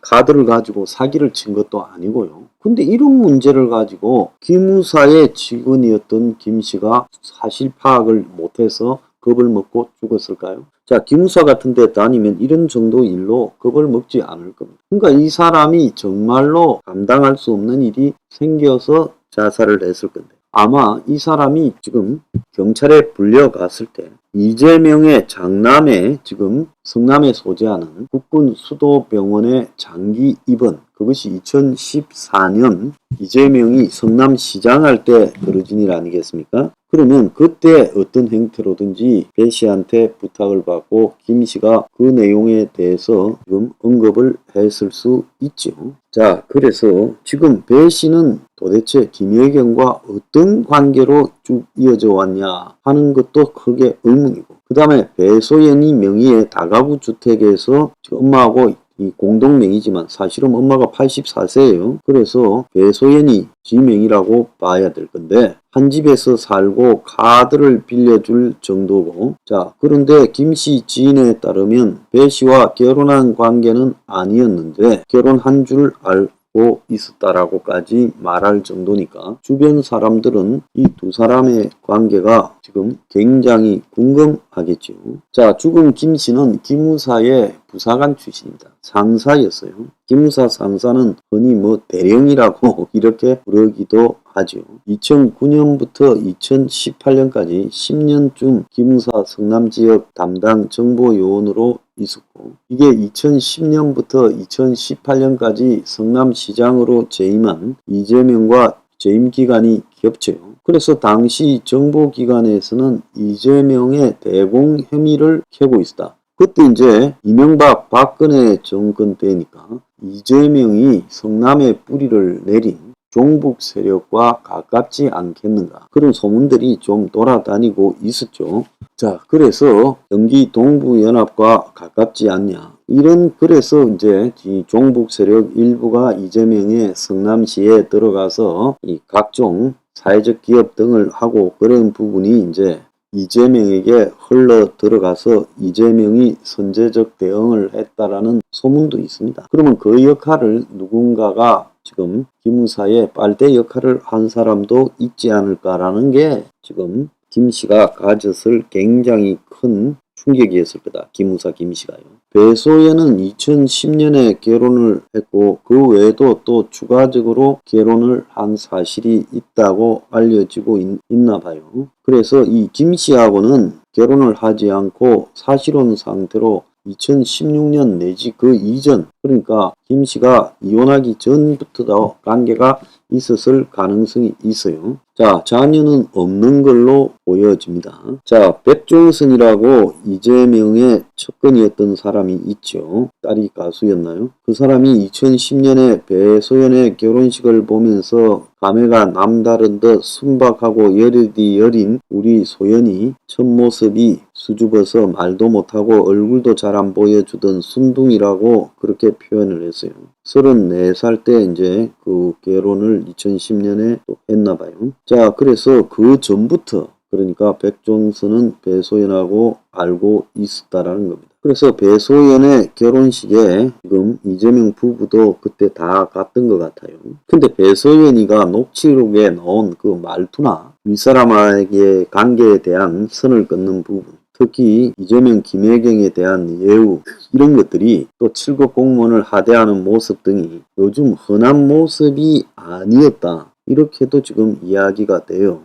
카드를 가지고 사기를 친 것도 아니고요. 근데 이런 문제를 가지고 기무사의 직원이었던 김씨가 사실 파악을 못해서 겁을 먹고 죽었을까요? 자, 기무사 같은 데 다니면 이런 정도 일로 겁을 먹지 않을 겁니다. 그러니까 이 사람이 정말로 감당할 수 없는 일이 생겨서 자살을 했을 건데 아마 이 사람이 지금 경찰에 불려갔을 때 이재명의 장남에 지금 성남에 소재하는 국군 수도병원에 장기 입원, 그것이 2014년 이재명이 성남시장할 때 벌어진 일 아니겠습니까? 그러면 그때 어떤 행태로든지 배 씨한테 부탁을 받고 김 씨가 그 내용에 대해서 지금 언급을 했을 수 있죠. 자, 그래서 지금 배 씨는 도대체 김혜경과 어떤 관계로 쭉 이어져 왔냐 하는 것도 크게 의문이고, 그 다음에 배소연이 명의의 다가구 주택에서 지금 엄마하고 이 공동명의지만 사실은 엄마가 84세예요. 그래서 배소연이 지명이라고 봐야 될 건데 한 집에서 살고 카드를 빌려줄 정도고, 자, 그런데 김씨 지인에 따르면 배씨와 결혼한 관계는 아니었는데 결혼한 줄 알고 있었다라고까지 말할 정도니까 주변 사람들은 이 두 사람의 관계가 지금 굉장히 궁금하겠죠. 자, 죽은 김씨는 기무사의 부사관 출신입니다. 상사였어요. 기무사 상사는 흔히 뭐 대령이라고 이렇게 부르기도 하죠. 2009년부터 2018년까지 10년쯤 기무사 성남지역 담당 정보요원으로 있었고, 이게 2010년부터 2018년까지 성남시장으로 재임한 이재명과 재임 기간이 겹쳐요. 그래서 당시 정보기관에서는 이재명의 대공 혐의를 캐고 있었다. 그때 이제 이명박 박근혜 정권 때니까 이재명이 성남에 뿌리를 내린 종북 세력과 가깝지 않겠는가, 그런 소문들이 좀 돌아다니고 있었죠. 자, 그래서 경기 동부연합과 가깝지 않냐, 이런, 그래서 이제 이 종북 세력 일부가 이재명의 성남시에 들어가서 이 각종 사회적 기업 등을 하고 그런 부분이 이제 이재명에게 흘러 들어가서 이재명이 선제적 대응을 했다라는 소문도 있습니다. 그러면 그 역할을 누군가가 지금 기무사의 빨대 역할을 한 사람도 있지 않을까라는 게 지금 김씨가 가졌을 굉장히 큰 충격이었을 거다. 기무사 김씨가요. 배소연은 2010년에 결혼을 했고 그 외에도 또 추가적으로 결혼을 한 사실이 있다고 알려지고 있나 봐요. 그래서 이 김씨하고는 결혼을 하지 않고 사실혼 상태로 2016년 내지 그 이전, 그러니까 김씨가 이혼하기 전부터 관계가 있었을 가능성이 있어요. 자, 자녀는 없는 걸로 보여집니다. 자, 백종선이라고 이재명의 척근이었던 사람이 있죠. 딸이 가수였나요? 그 사람이 2010년에 배소연의 결혼식을 보면서 감회가 남다른 듯 순박하고 여리디 여린 우리 소연이 첫 모습이 수줍어서 말도 못하고 얼굴도 잘 안 보여주던 순둥이라고 그렇게 표현을 했어요. 34살 때 이제 그 결혼을 2010년에 또 했나 봐요. 자, 그래서 그 전부터, 그러니까 백종선은 배소연하고 알고 있었다라는 겁니다. 그래서 배소연의 결혼식에 지금 이재명 부부도 그때 다 갔던 것 같아요. 근데 배소연이가 녹취록에 나온 그 말투나 윗사람에게 관계에 대한 선을 끊는 부분, 특히 이재명 김혜경에 대한 예우, 이런 것들이 또 7급 공무원을 하대하는 모습 등이 요즘 흔한 모습이 아니었다, 이렇게도 지금 이야기가 돼요.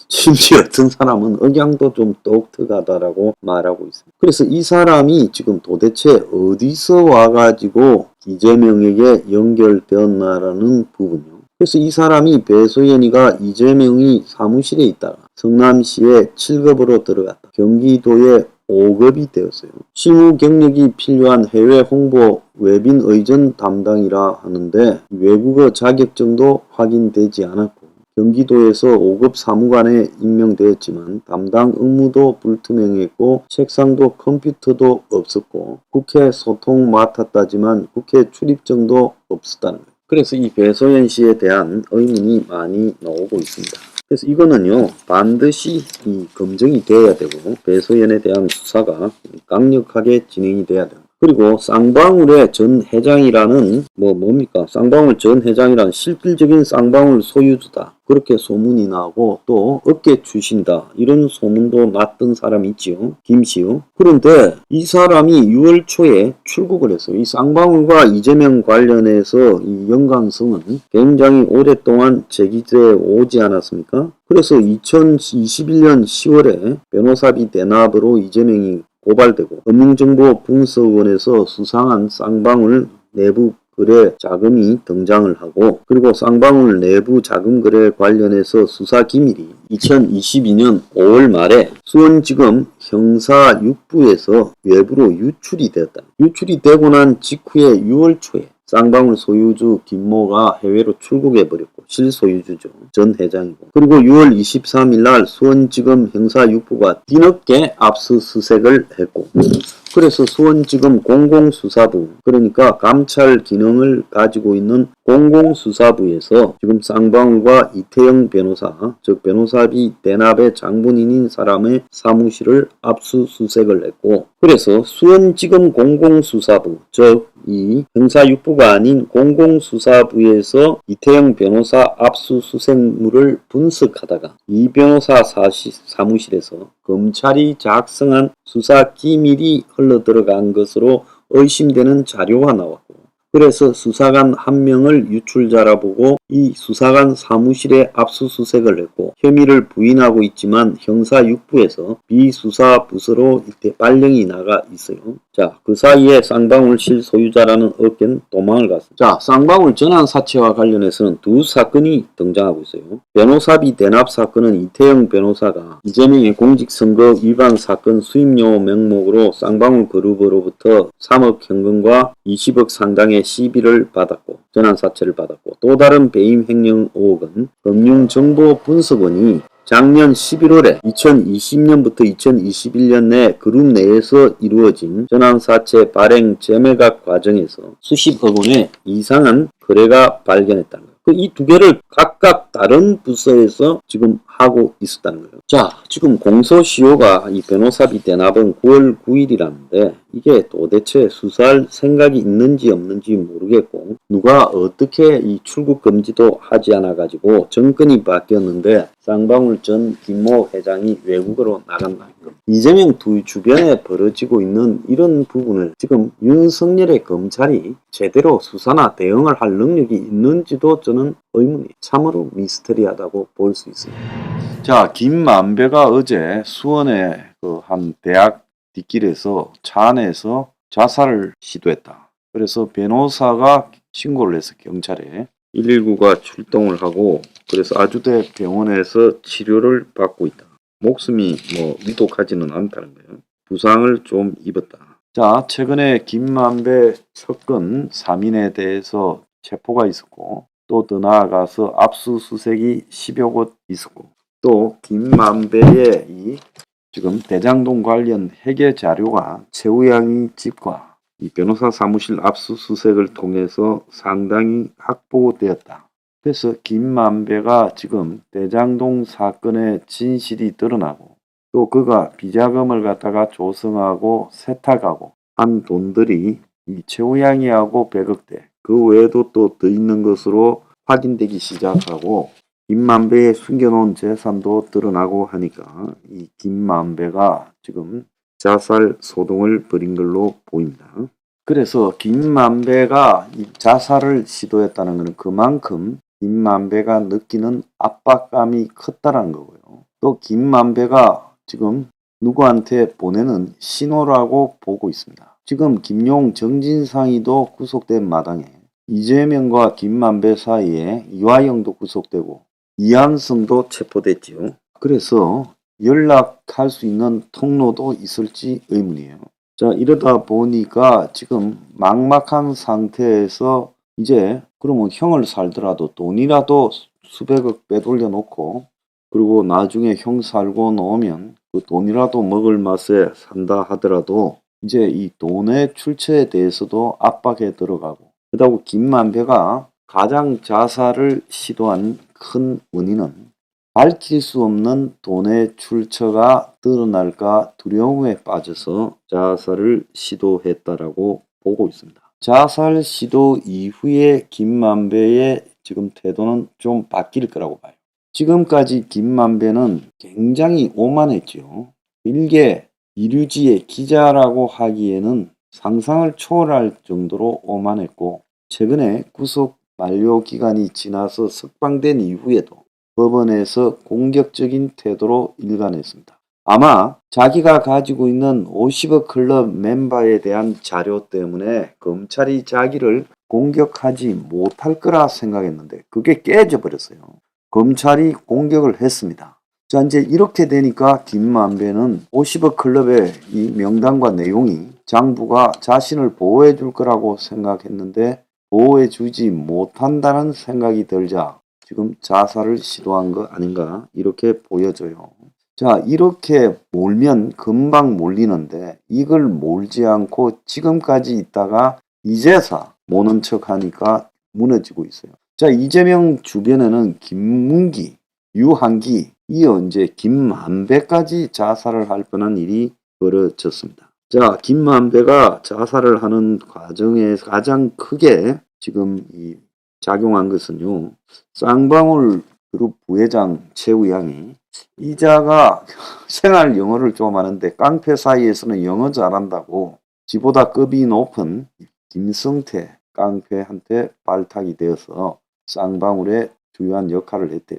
심지어 어떤 사람은 억양도 좀 독특하다라고 말하고 있습니다. 그래서 이 사람이 지금 도대체 어디서 와가지고 이재명에게 연결되었나라는 부분이요. 그래서 이 사람이 배소연이가 이재명이 사무실에 있다가 성남시에 7급으로 들어갔다, 경기도에 5급이 되었어요. 실무 경력이 필요한 해외 홍보 외빈 의전 담당이라 하는데 외국어 자격증도 확인되지 않았고 경기도에서 5급 사무관에 임명되었지만 담당 업무도 불투명했고 책상도 컴퓨터도 없었고 국회 소통 맡았다지만 국회 출입증도 없었다는 거예요. 그래서 이 배소연 씨에 대한 의문이 많이 나오고 있습니다. 그래서 이거는요 반드시 이 검증이 돼야 되고 배소연에 대한 수사가 강력하게 진행이 돼야 됩니다. 그리고 쌍방울의 전 회장이라는 뭡니까? 쌍방울 전 회장이라는 실질적인 쌍방울 소유주다. 그렇게 소문이 나고 또 어깨 출신이다. 이런 소문도 났던 사람이 있지요. 김씨요. 그런데 이 사람이 6월 초에 출국을 했어요. 이 쌍방울과 이재명 관련해서 이 연관성은 굉장히 오랫동안 제기돼 오지 않았습니까? 그래서 2021년 10월에 변호사비 대납으로 이재명이 고발되고 금융정보분석원에서 수상한 쌍방울 내부 거래 자금이 등장을 하고 그리고 쌍방울 내부 자금 거래 관련해서 수사 기밀이 2022년 5월 말에 수원지검 형사 6부에서 외부로 유출이 되었다. 유출이 되고 난 직후에 6월 초에 쌍방울 소유주 김모가 해외로 출국해버렸고 실소유주죠. 전 회장이고 그리고 6월 23일 날 수원지검 형사 6부가 뒤늦게 압수수색을 했고 그래서 수원지검 공공수사부 그러니까 감찰 기능을 가지고 있는 공공수사부에서 지금 쌍방울과 이태영 변호사 즉 변호사비 대납의 장본인인 사람의 사무실을 압수수색을 했고 그래서 수원지검 공공수사부 즉 이 형사6부가 아닌 공공수사부에서 이태영 변호사 압수수색물을 분석하다가 이 변호사 사무실에서 검찰이 작성한 수사 기밀이 흘러들어간 것으로 의심되는 자료가 나왔고 그래서 수사관 한 명을 유출자라 보고 이 수사관 사무실에 압수수색을 했고 혐의를 부인하고 있지만 형사 6부에서 비수사 부서로 이렇게 발령이 나가 있어요. 자, 그 사이에 쌍방울 실소유자라는 업계는 도망을 갔습니다. 자, 쌍방울 전환 사채와 관련해서는 두 사건이 등장하고 있어요. 변호사비 대납 사건은 이태영 변호사가 이재명의 공직선거 위반 사건 수임료 명목으로 쌍방울 그룹으로부터 3억 현금과 20억 상당의 시비를 받았고 전환사채를 받았고 또 다른 배임 횡령 의혹은 금융정보분석원이 작년 11월에 2020년부터 2021년 내 그룹 내에서 이루어진 전환사채 발행 재매각 과정에서 수십억 원의 이상한 거래가 발견했다는 거예요. 이 두 개를 각각 다른 부서에서 지금 하고 있었다는 거예요. 자, 지금 공소시효가 이 변호사비 대납은 9월 9일이라는데 이게 도대체 수사할 생각이 있는지 없는지 모르겠고 누가 어떻게 이 출국 금지도 하지 않아 가지고 정권이 바뀌었는데 쌍방울 전 김모 회장이 외국으로 나간다는 것. 이재명 주변에 벌어지고 있는 이런 부분을 지금 윤석열의 검찰이 제대로 수사나 대응을 할 능력이 있는지도 저는 의문이 참으로 미스터리하다고 볼 수 있습니다. 자, 김만배가 어제 수원의 그 한 대학 뒷길에서 차 안에서 자살을 시도했다. 그래서 변호사가 신고를 해서 경찰에 119가 출동을 하고 그래서 아주대 병원에서 치료를 받고 있다. 목숨이 위독하지는 않다는 거예요. 부상을 좀 입었다. 자, 최근에 김만배 측근 3인에 대해서 체포가 있었고 또 더 나아가서 압수수색이 10여 곳 있었고 또 김만배의 이 지금 대장동 관련 회계 자료가 최우양이 집과 이 변호사 사무실 압수수색을 통해서 상당히 확보되었다. 그래서 김만배가 지금 대장동 사건의 진실이 드러나고 또 그가 비자금을 갖다가 조성하고 세탁하고 한 돈들이 이 최우양이하고 100억대 그 외에도 또 더 있는 것으로 확인되기 시작하고 김만배의 숨겨놓은 재산도 드러나고 하니까 이 김만배가 지금 자살 소동을 벌인 걸로 보입니다. 그래서 김만배가 이 자살을 시도했다는 것은 그만큼 김만배가 느끼는 압박감이 컸다라는 거고요. 또 김만배가 지금 누구한테 보내는 신호라고 보고 있습니다. 지금 김용 정진상이도 구속된 마당에 이재명과 김만배 사이에 이화영도 구속되고 이한성도 체포됐지요. 그래서 연락할 수 있는 통로도 있을지 의문이에요. 자, 이러다 보니까 지금 막막한 상태에서 이제 그러면 형을 살더라도 돈이라도 수백억 빼돌려 놓고 그리고 나중에 형 살고 나오면 그 돈이라도 먹을 맛에 산다 하더라도 이제 이 돈의 출처에 대해서도 압박에 들어가고 그렇다고 김만배가 가장 자살을 시도한 큰 원인은 밝힐 수 없는 돈의 출처가 드러날까 두려움에 빠져서 자살을 시도했다라고 보고 있습니다. 자살 시도 이후에 김만배의 지금 태도는 좀 바뀔 거라고 봐요. 지금까지 김만배는 굉장히 오만했죠. 일개 이류지의 기자라고 하기에는 상상을 초월할 정도로 오만했고 최근에 구속 만료 기간이 지나서 석방된 이후에도 법원에서 공격적인 태도로 일관했습니다. 아마 자기가 가지고 있는 50억 클럽 멤버에 대한 자료 때문에 검찰이 자기를 공격하지 못할 거라 생각했는데 그게 깨져버렸어요. 검찰이 공격을 했습니다. 자, 이제 이렇게 되니까 김만배는 50억 클럽의 이 명단과 내용이 장부가 자신을 보호해 줄 거라고 생각했는데 보호해 주지 못한다는 생각이 들자 지금 자살을 시도한 거 아닌가 이렇게 보여져요. 자, 이렇게 몰면 금방 몰리는데 이걸 몰지 않고 지금까지 있다가 이제서 모는 척 하니까 무너지고 있어요. 자, 이재명 주변에는 김문기, 유한기, 이어 이제 김만배까지 자살을 할 뻔한 일이 벌어졌습니다. 자, 김만배가 자살을 하는 과정에 가장 크게 지금 이 작용한 것은요. 쌍방울 그룹 부회장 최우양이 이자가 생활 영어를 좀 하는데 깡패 사이에서는 영어 잘한다고 지보다 급이 높은 김성태 깡패한테 발탁이 되어서 쌍방울의 주요한 역할을 했대요.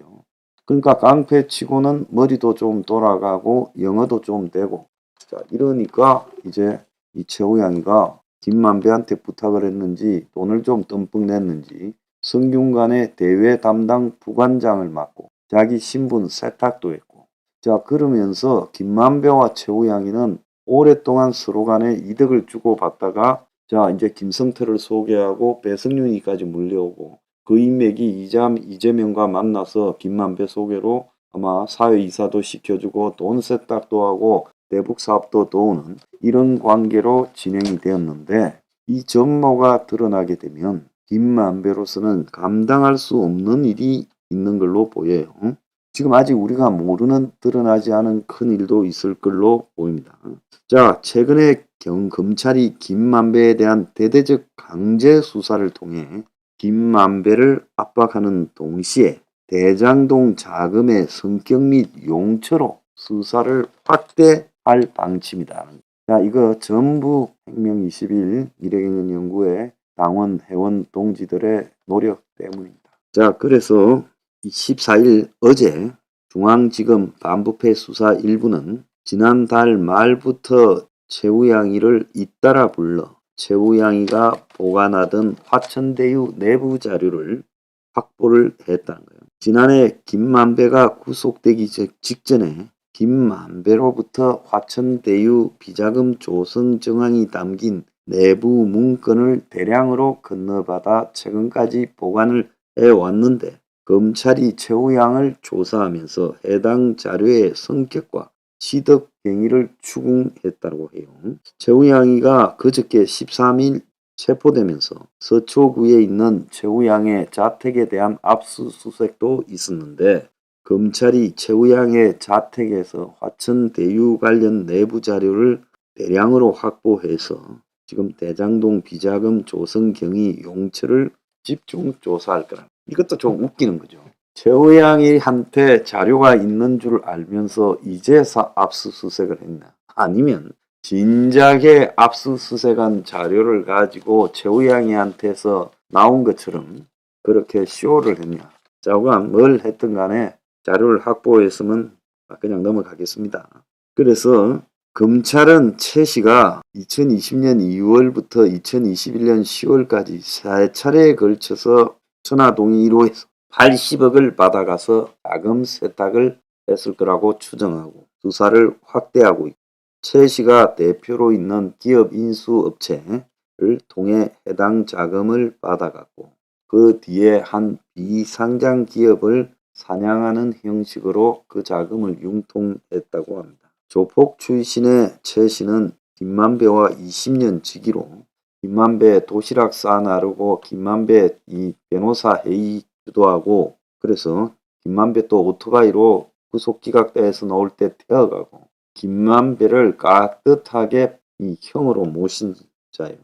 그러니까 깡패 치고는 머리도 좀 돌아가고 영어도 좀 되고 자 이러니까 이제 이 최우양이가 김만배한테 부탁을 했는지 돈을 좀 듬뿍 냈는지 성균관의 대외 담당 부관장을 맡고 자기 신분 세탁도 했고 자 그러면서 김만배와 최우양이는 오랫동안 서로 간에 이득을 주고받다가 자 이제 김성태를 소개하고 배성윤이까지 물려오고 그 인맥이 이재명과 만나서 김만배 소개로 아마 사회이사도 시켜주고 돈 세탁도 하고 대북 사업도 도우는 이런 관계로 진행이 되었는데 이 전모가 드러나게 되면 김만배로서는 감당할 수 없는 일이 있는 걸로 보여요. 지금 아직 우리가 모르는 드러나지 않은 큰 일도 있을 걸로 보입니다. 자, 최근에 검찰이 김만배에 대한 대대적 강제 수사를 통해 김만배를 압박하는 동시에 대장동 자금의 성격 및 용처로 수사를 확대할 방침이다. 자, 이거 전부 혁명 21 미래경제 연구의 당원, 회원, 동지들의 노력 때문입니다. 자, 그래서 14일 어제 중앙지검 반부패 수사 일부는 지난달 말부터 최우양이를 잇따라 불러 최우양이가 보관하던 화천대유 내부 자료를 확보를 했다는 거예요. 지난해 김만배가 구속되기 직전에 김만배로부터 화천대유 비자금 조성 정황이 담긴 내부 문건을 대량으로 건너받아 최근까지 보관을 해왔는데 검찰이 최우양을 조사하면서 해당 자료의 성격과 취득 경위를 추궁했다고 해요. 최우양이가 그저께 13일 체포되면서 서초구에 있는 최우양의 자택에 대한 압수수색도 있었는데 검찰이 최우양의 자택에서 화천대유 관련 내부 자료를 대량으로 확보해서 지금 대장동 비자금 조성 경위 용처를 집중 조사할 거라. 이것도 좀 웃기는 거죠. 최우양이한테 자료가 있는 줄 알면서 이제서 압수수색을 했나? 아니면 진작에 압수수색한 자료를 가지고 최우양이한테서 나온 것처럼 그렇게 쇼를 했냐? 자가 뭘 했든 간에 자료를 확보했으면 그냥 넘어가겠습니다. 그래서 검찰은 최 씨가 2020년 2월부터 2021년 10월까지 3차례에 걸쳐서 천화동의 1호에서 80억을 받아가서 자금 세탁을 했을 거라고 추정하고 수사를 확대하고 있고 최 씨가 대표로 있는 기업 인수업체를 통해 해당 자금을 받아갔고 그 뒤에 한 비상장 기업을 사냥하는 형식으로 그 자금을 융통했다고 합니다. 조폭 출신의 최 씨는 김만배와 20년 지기로 김만배 도시락 싸 나르고 김만배 이 변호사 회의 주도하고 그래서 김만배 또 오토바이로 구속기각대에서 나올 때 태워가고 김만배를 깍듯하게 이 형으로 모신 자예요.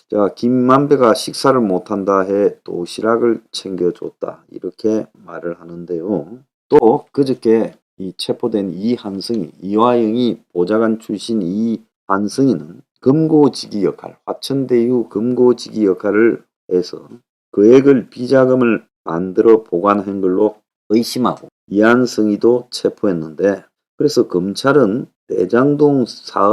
자, 김만배가 식사를 못한다 해 도시락을 챙겨줬다 이렇게 말을 하는데요. 또 그저께 이 체포된 이한승이 이화영이 보좌관 출신 이한승이는 금고지기 역할, 화천대유 금고지기 역할을 해서 그액을 비자금을 만들어 보관한 걸로 의심하고 이한승이도 체포했는데 그래서 검찰은 대장동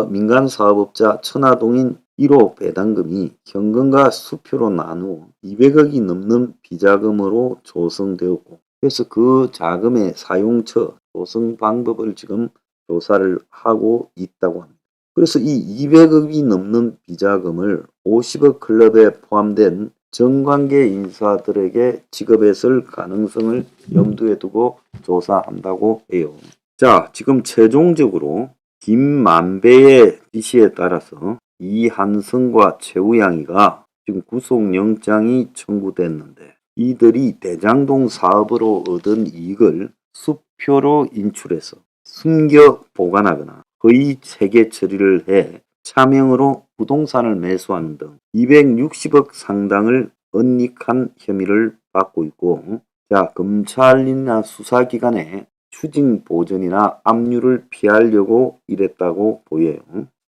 민간사업업자 천화동인 1호 배당금이 현금과 수표로 나누어 200억이 넘는 비자금으로 조성되었고 그래서 그 자금의 사용처, 조성 방법을 지금 조사를 하고 있다고 합니다. 그래서 이 200억이 넘는 비자금을 50억 클럽에 포함된 정관계 인사들에게 지급했을 가능성을 염두에 두고 조사한다고 해요. 자, 지금 최종적으로 김만배의 지시에 따라서 이한승과 최우양이가 지금 구속영장이 청구됐는데 이들이 대장동 사업으로 얻은 이익을 수표로 인출해서 숨겨 보관하거나 거의 체계 처리를 해 차명으로 부동산을 매수하는 등 260억 상당을 은닉한 혐의를 받고 있고 자, 검찰이나 수사기관에 추징 보전이나 압류를 피하려고 이랬다고 보여요.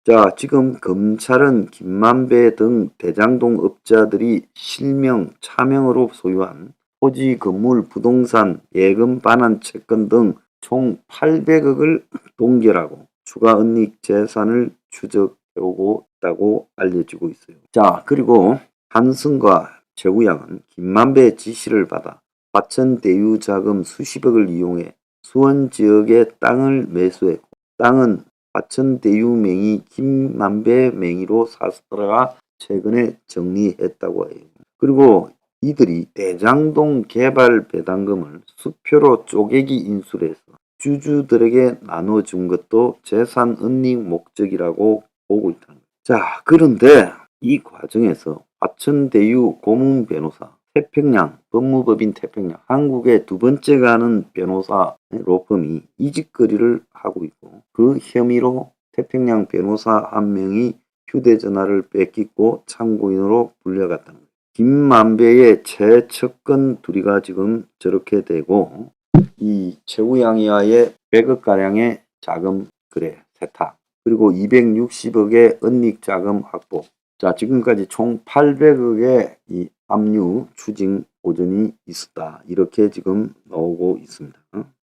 자, 지금 검찰은 김만배 등 대장동 업자들이 실명, 차명으로 소유한 토지, 건물, 부동산, 예금 반환 채권 등 총 800억을 동결하고 추가 은닉 재산을 추적해오고 있다고 알려지고 있어요. 자, 그리고 한승과 최우양은 김만배의 지시를 받아 화천대유 자금 수십억을 이용해 수원 지역의 땅을 매수했고 땅은 화천대유 명의 김만배 명의로 사서다가 최근에 정리했다고 해요. 그리고 이들이 대장동 개발 배당금을 수표로 쪼개기 인수해서 주주들에게 나눠준 것도 재산 은닉 목적이라고 보고 있다는 거예요. 자, 그런데 이 과정에서 화천대유 고문 변호사 태평양, 법무법인 태평양, 한국의 두 번째 가는 변호사 로펌이 이직거리를 하고 있고 그 혐의로 태평양 변호사 한 명이 휴대전화를 뺏기고 참고인으로 불려갔다는 거예요. 김만배의 최측근 둘이가 지금 저렇게 되고 이 최우양이와의 100억가량의 자금 거래 세탁 그리고 260억의 은닉 자금 확보 자 지금까지 총 800억의 이 압류 추징 보전이 있었다 이렇게 지금 나오고 있습니다.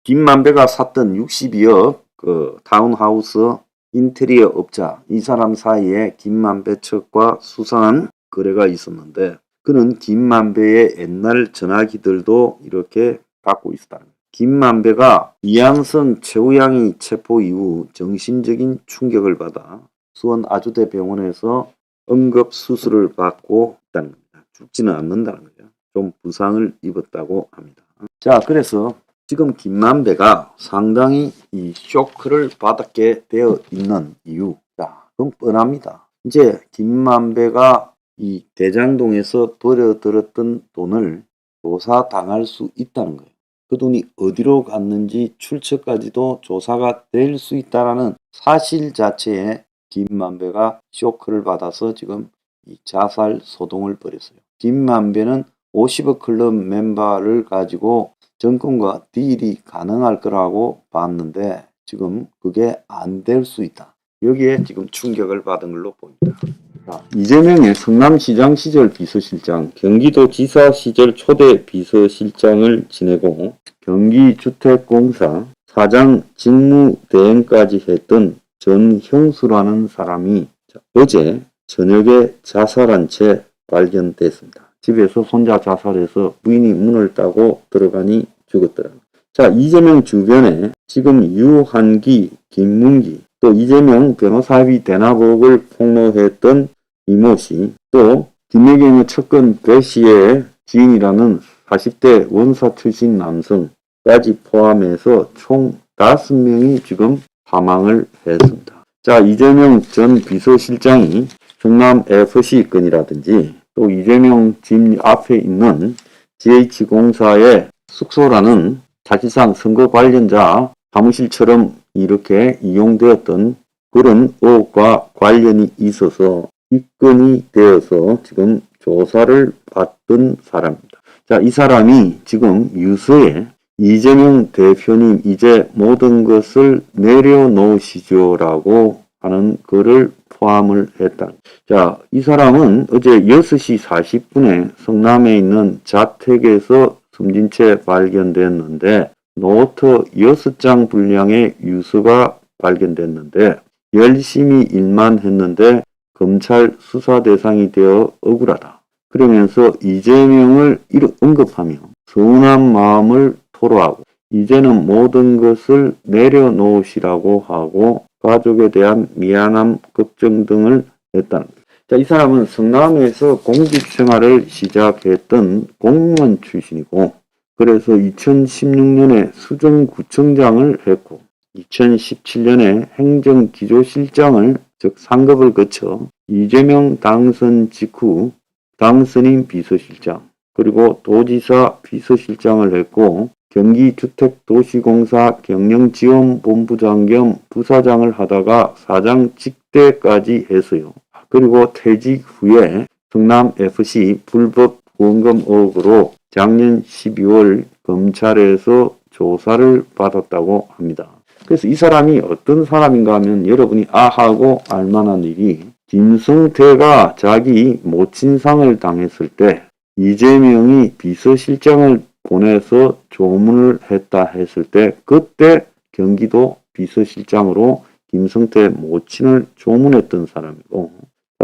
김만배가 샀던 62억 그 타운하우스 인테리어 업자 이 사람 사이에 김만배 측과 수상한 거래가 있었는데 그는 김만배의 옛날 전화기들도 이렇게 갖고 있었다는 거예요. 김만배가 이한승, 최우양이 체포 이후 정신적인 충격을 받아 수원 아주대 병원에서 응급 수술을 받고 있다는 겁니다. 죽지는 않는다는 거죠. 좀 부상을 입었다고 합니다. 자, 그래서 지금 김만배가 상당히 이 쇼크를 받게 되어 있는 이유. 자, 그건 뻔합니다. 이제 김만배가 이 대장동에서 벌어들었던 돈을 조사당할 수 있다는 거예요. 그 돈이 어디로 갔는지 출처까지도 조사가 될 수 있다는 사실 자체에 김만배가 쇼크를 받아서 지금 이 자살 소동을 벌였어요. 김만배는 50억 클럽 멤버를 가지고 정권과 딜이 가능할 거라고 봤는데 지금 그게 안 될 수 있다. 여기에 지금 충격을 받은 걸로 보입니다. 자, 이재명의 성남시장 시절 비서실장, 경기도지사 시절 초대 비서실장을 지내고 경기주택공사 사장 직무대행까지 했던 전형수라는 사람이 어제 저녁에 자살한 채 발견됐습니다. 집에서 혼자 자살해서 부인이 문을 따고 들어가니 죽었더라고요. 자, 이재명 주변에 지금 유한기, 김문기, 또 이재명 변호사비 대납 의혹을 폭로했던 이모 씨, 또 김혜경의 측근 배 씨의 지인이라는 40대 원사 출신 남성까지 포함해서 총 5명이 지금 사망을 했습니다. 자, 이재명 전 비서실장이 성남FC 건이라든지 또 이재명 집 앞에 있는 GH공사의 숙소라는 사실상 선거 관련자 사무실처럼 이렇게 이용되었던 그런 의혹과 관련이 있어서 입건이 되어서 지금 조사를 받던 사람입니다. 자, 이 사람이 지금 유서에 이재명 대표님 이제 모든 것을 내려놓으시죠 라고 하는 글을 포함을 했다. 자, 이 사람은 어제 6시 40분에 성남에 있는 자택에서 숨진 채 발견됐는데 노트 6장 분량의 유서가 발견됐는데 열심히 일만 했는데 검찰 수사 대상이 되어 억울하다. 그러면서 이재명을 언급하며 서운한 마음을 토로하고 이제는 모든 것을 내려놓으시라고 하고 가족에 대한 미안함, 걱정 등을 했다는 거예요. 자, 이 사람은 성남에서 공직생활을 시작했던 공무원 출신이고 그래서 2016년에 수정구청장을 했고 2017년에 행정기조실장을 즉 상급을 거쳐 이재명 당선 직후 당선인 비서실장 그리고 도지사 비서실장을 했고 경기주택도시공사 경영지원본부장 겸 부사장을 하다가 사장 직대까지 했어요. 그리고 퇴직 후에 성남FC 불법 후원금 의혹으로 작년 12월 검찰에서 조사를 받았다고 합니다. 그래서 이 사람이 어떤 사람인가 하면 여러분이 아하고 알만한 일이 김성태가 자기 모친상을 당했을 때 이재명이 비서실장을 보내서 조문을 했다 했을 때 그때 경기도 비서실장으로 김성태 모친을 조문했던 사람이고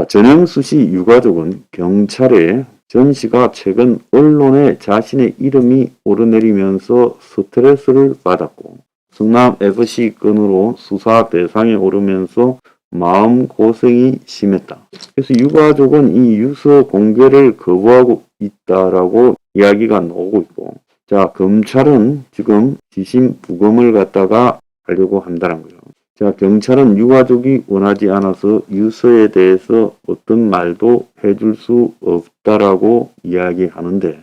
전영수 씨 유가족은 경찰에 전 씨가 최근 언론에 자신의 이름이 오르내리면서 스트레스를 받았고 성남FC 건으로 수사 대상에 오르면서 마음고생이 심했다. 그래서 유가족은 이 유서 공개를 거부하고 있다라고 이야기가 나오고 있고 자, 검찰은 지금 지심 부검을 갖다가 하려고 한다는 거예요. 자, 경찰은 유가족이 원하지 않아서 유서에 대해서 어떤 말도 해줄 수 없다라고 이야기하는데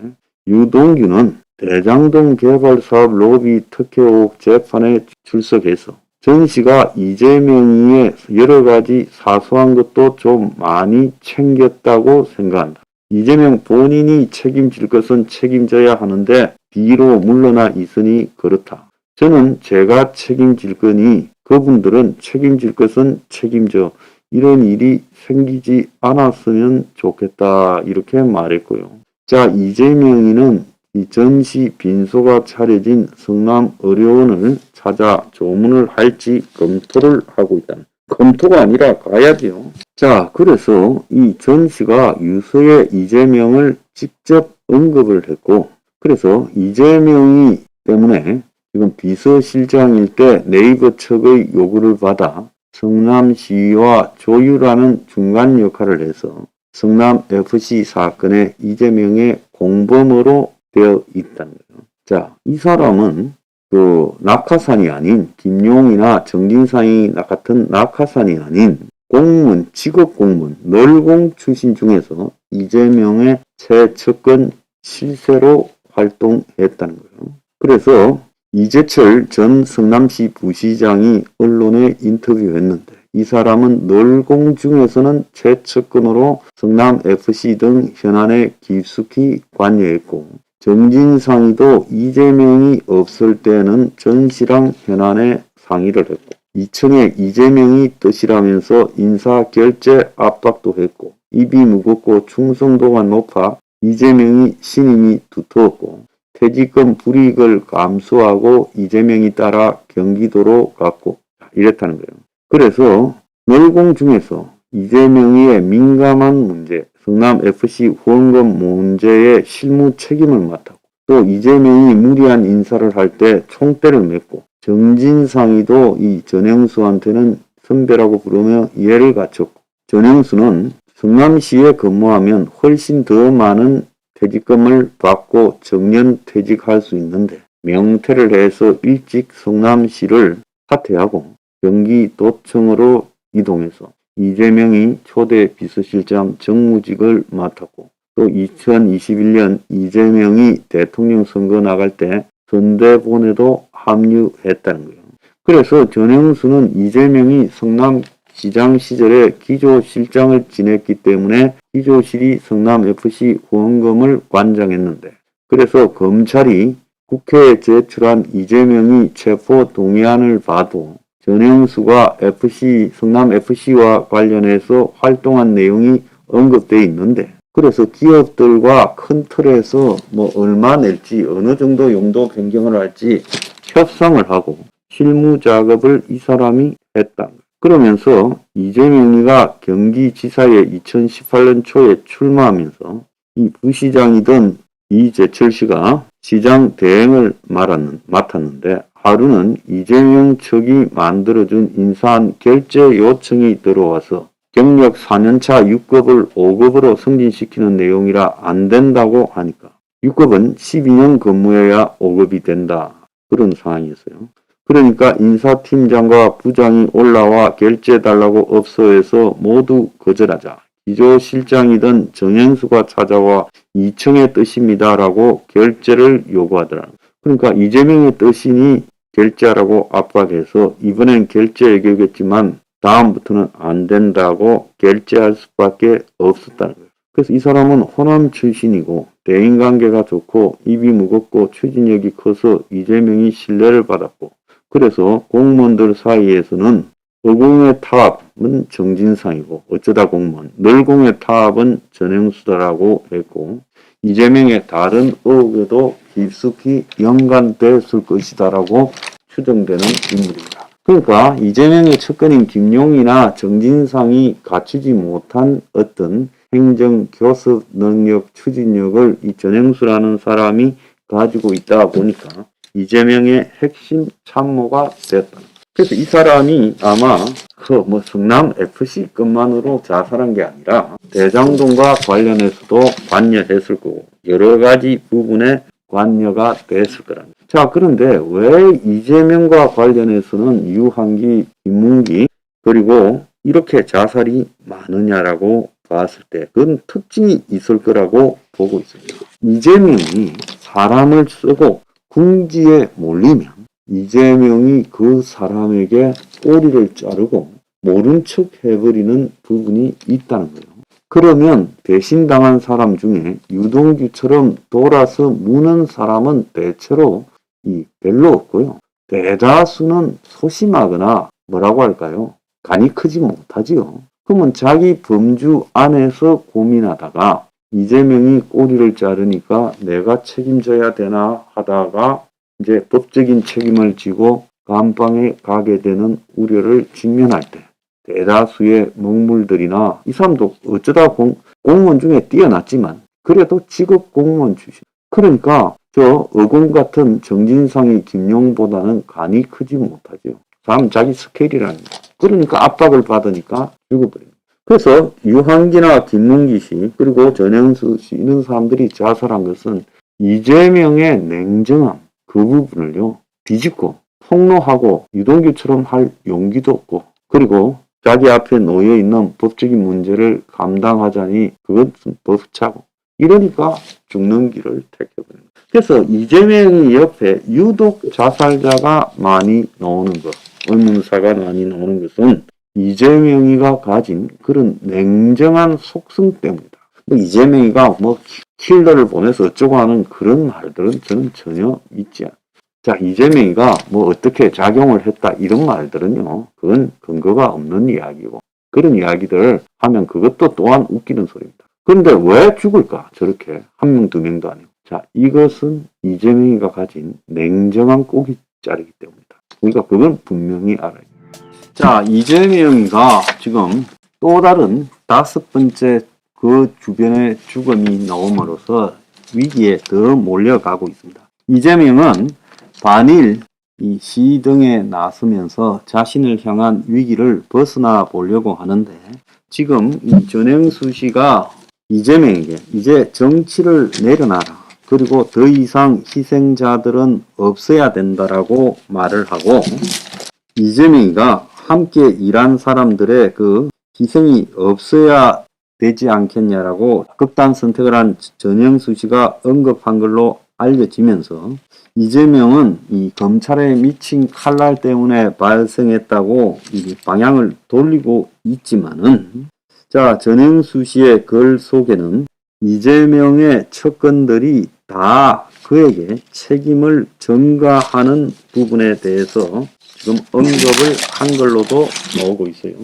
유동규는 대장동 개발 사업 로비 특혜 의혹 재판에 출석해서 전 씨가 이재명이의 여러 가지 사소한 것도 좀 많이 챙겼다고 생각한다. 이재명 본인이 책임질 것은 책임져야 하는데 뒤로 물러나 있으니 그렇다. 저는 제가 책임질 거니 그분들은 책임질 것은 책임져. 이런 일이 생기지 않았으면 좋겠다. 이렇게 말했고요. 자, 이재명이는 이 전시 빈소가 차려진 성남의료원을 찾아 조문을 할지 검토를 하고 있다. 검토가 아니라 가야죠. 자, 그래서 이 전시가 유서에 이재명을 직접 언급을 했고 그래서 이재명이 때문에 지금 비서실장일 때 네이버 측의 요구를 받아 성남시와 조율하는 중간 역할을 해서 성남FC 사건에 이재명의 공범으로 되어 있다는 거예요. 자, 이 사람은 그 낙하산이 아닌 김용이나 정진상이 같은 낙하산이 아닌 공무원, 직업 공무원, 널공 출신 중에서 이재명의 최측근 실세로 활동했다는 거예요. 그래서 이재철 전 성남시 부시장이 언론에 인터뷰했는데 이 사람은 널공 중에서는 최측근으로 성남FC 등 현안에 깊숙이 관여했고 정진상이도 이재명이 없을 때는 전 씨랑 현안에 상의를 했고 이청에 이재명이 뜻이라면서 인사결제 압박도 했고 입이 무겁고 충성도가 높아 이재명이 신임이 두터웠고 퇴직금 불이익을 감수하고 이재명이 따라 경기도로 갔고 이랬다는 거예요. 그래서 널공 중에서 이재명의 민감한 문제, 성남FC 후원금 문제에 실무 책임을 맡았고 또 이재명이 무리한 인사를 할 때 총대를 맺고 정진상이도 이 전영수한테는 선배라고 부르며 이해를 갖췄고 전영수는 성남시에 근무하면 훨씬 더 많은 퇴직금을 받고 정년 퇴직할 수 있는데 명퇴를 해서 일찍 성남시를 사퇴하고 경기도청으로 이동해서 이재명이 초대 비서실장 정무직을 맡았고 또 2021년 이재명이 대통령 선거 나갈 때 선대본에도 합류했다는 거예요. 그래서 전영수는 이재명이 성남시장 시절에 기조실장을 지냈기 때문에 기조실이 성남FC 후원금을 관장했는데 그래서 검찰이 국회에 제출한 이재명이 체포 동의안을 봐도 전영수가 성남FC와 관련해서 활동한 내용이 언급되어 있는데 그래서 기업들과 큰 틀에서 얼마 낼지 어느 정도 용도 변경을 할지 협상을 하고 실무 작업을 이 사람이 했다. 그러면서 이재명이가 경기지사에 2018년 초에 출마하면서 이 부시장이던 이재철 씨가 시장 대행을 맡았는데 하루는 이재명 측이 만들어준 인사안 결제 요청이 들어와서 경력 4년차 6급을 5급으로 승진시키는 내용이라 안 된다고 하니까 6급은 12년 근무해야 5급이 된다. 그런 상황이었어요. 그러니까 인사팀장과 부장이 올라와 결제해달라고 업소에서 모두 거절하자 기조실장이던 정행수가 찾아와 2층의 뜻입니다라고 결제를 요구하더라. 그러니까 이재명의 뜻이니 결제하라고 압박해서 이번엔 결제 얘기겠지만 다음부터는 안 된다고 결제할 수밖에 없었다는 거예요. 그래서 이 사람은 호남 출신이고 대인관계가 좋고 입이 무겁고 추진력이 커서 이재명이 신뢰를 받았고 그래서 공무원들 사이에서는 어공의 타압은 정진상이고 어쩌다 공무원, 널공의 타압은 전행수다라고 했고 이재명의 다른 의혹에도 깊숙이 연관됐을 것이다라고 추정되는 인물입니다. 그러니까 이재명의 측근인 김용이나 정진상이 갖추지 못한 어떤 행정, 교섭 능력, 추진력을 이 전행수라는 사람이 가지고 있다 보니까 이재명의 핵심 참모가 됐다. 그래서 이 사람이 아마 성남 FC 것만으로 자살한 게 아니라 대장동과 관련해서도 관여했을 거고 여러 가지 부분에 관여가 됐을 거랍니다. 자, 그런데 왜 이재명과 관련해서는 유한기, 김문기 그리고 이렇게 자살이 많으냐라고 봤을 때 그건 특징이 있을 거라고 보고 있습니다. 이재명이 사람을 쓰고 궁지에 몰리면 이재명이 그 사람에게 꼬리를 자르고 모른 척 해버리는 부분이 있다는 거예요. 그러면 배신당한 사람 중에 유동규처럼 돌아서 무는 사람은 대체로 별로 없고요. 대다수는 소심하거나 뭐라고 할까요? 간이 크지 못하지요. 그러면 자기 범주 안에서 고민하다가 이재명이 꼬리를 자르니까 내가 책임져야 되나 하다가 이제 법적인 책임을 지고 감방에 가게 되는 우려를 직면할 때 대다수의 먹물들이나 이 사람도 어쩌다 공무원 중에 뛰어났지만 그래도 직업 공무원 출신. 그러니까 저 어공 같은 정진상이 김용보다는 간이 크지 못하죠. 사람 자기 스케일이라는 거. 그러니까 압박을 받으니까 죽어버립니다. 그래서 유한기나 김문기 씨 그리고 전영수 씨 이런 사람들이 자살한 것은 이재명의 냉정함 그 부분을요 뒤집고 폭로하고 유동규처럼 할 용기도 없고 그리고 자기 앞에 놓여있는 법적인 문제를 감당하자니 그것은 법차고 이러니까 죽는 길을 택해버립니다. 그래서 이재명이 옆에 유독 자살자가 많이 나오는 것 의문사가 많이 나오는 것은 이재명이가 가진 그런 냉정한 속성 때문이다. 이재명이가 킬러를 보내서 어쩌고 하는 그런 말들은 저는 전혀 믿지 않아요. 자, 이재명이가 어떻게 작용을 했다 이런 말들은요. 그건 근거가 없는 이야기고 그런 이야기들을 하면 그것도 또한 웃기는 소리입니다. 그런데 왜 죽을까? 저렇게 한 명, 두 명도 아니고. 자, 이것은 이재명이가 가진 냉정한 꼬깃자리이기 때문이다. 우리가 그건 분명히 알아야 돼요. 자, 이재명이가 지금 또 다른 5번째 그 주변의 죽음이 나옴으로써 위기에 더 몰려가고 있습니다. 이재명은 반일 시 등에 나서면서 자신을 향한 위기를 벗어나 보려고 하는데 지금 이 전행수 씨가 이재명에게 이제 정치를 내려놔라. 그리고 더 이상 희생자들은 없어야 된다라고 말을 하고, 이재명이가 함께 일한 사람들의 그 희생이 없어야 되지 않겠냐라고 극단 선택을 한 전영수 씨가 언급한 걸로 알려지면서, 이재명은 이 검찰에 미친 칼날 때문에 발생했다고 이 방향을 돌리고 있지만은, 자, 전영수 씨의 글 속에는 이재명의 척근들이 다 그에게 책임을 전가하는 부분에 대해서 지금 언급을 한 걸로도 나오고 있어요.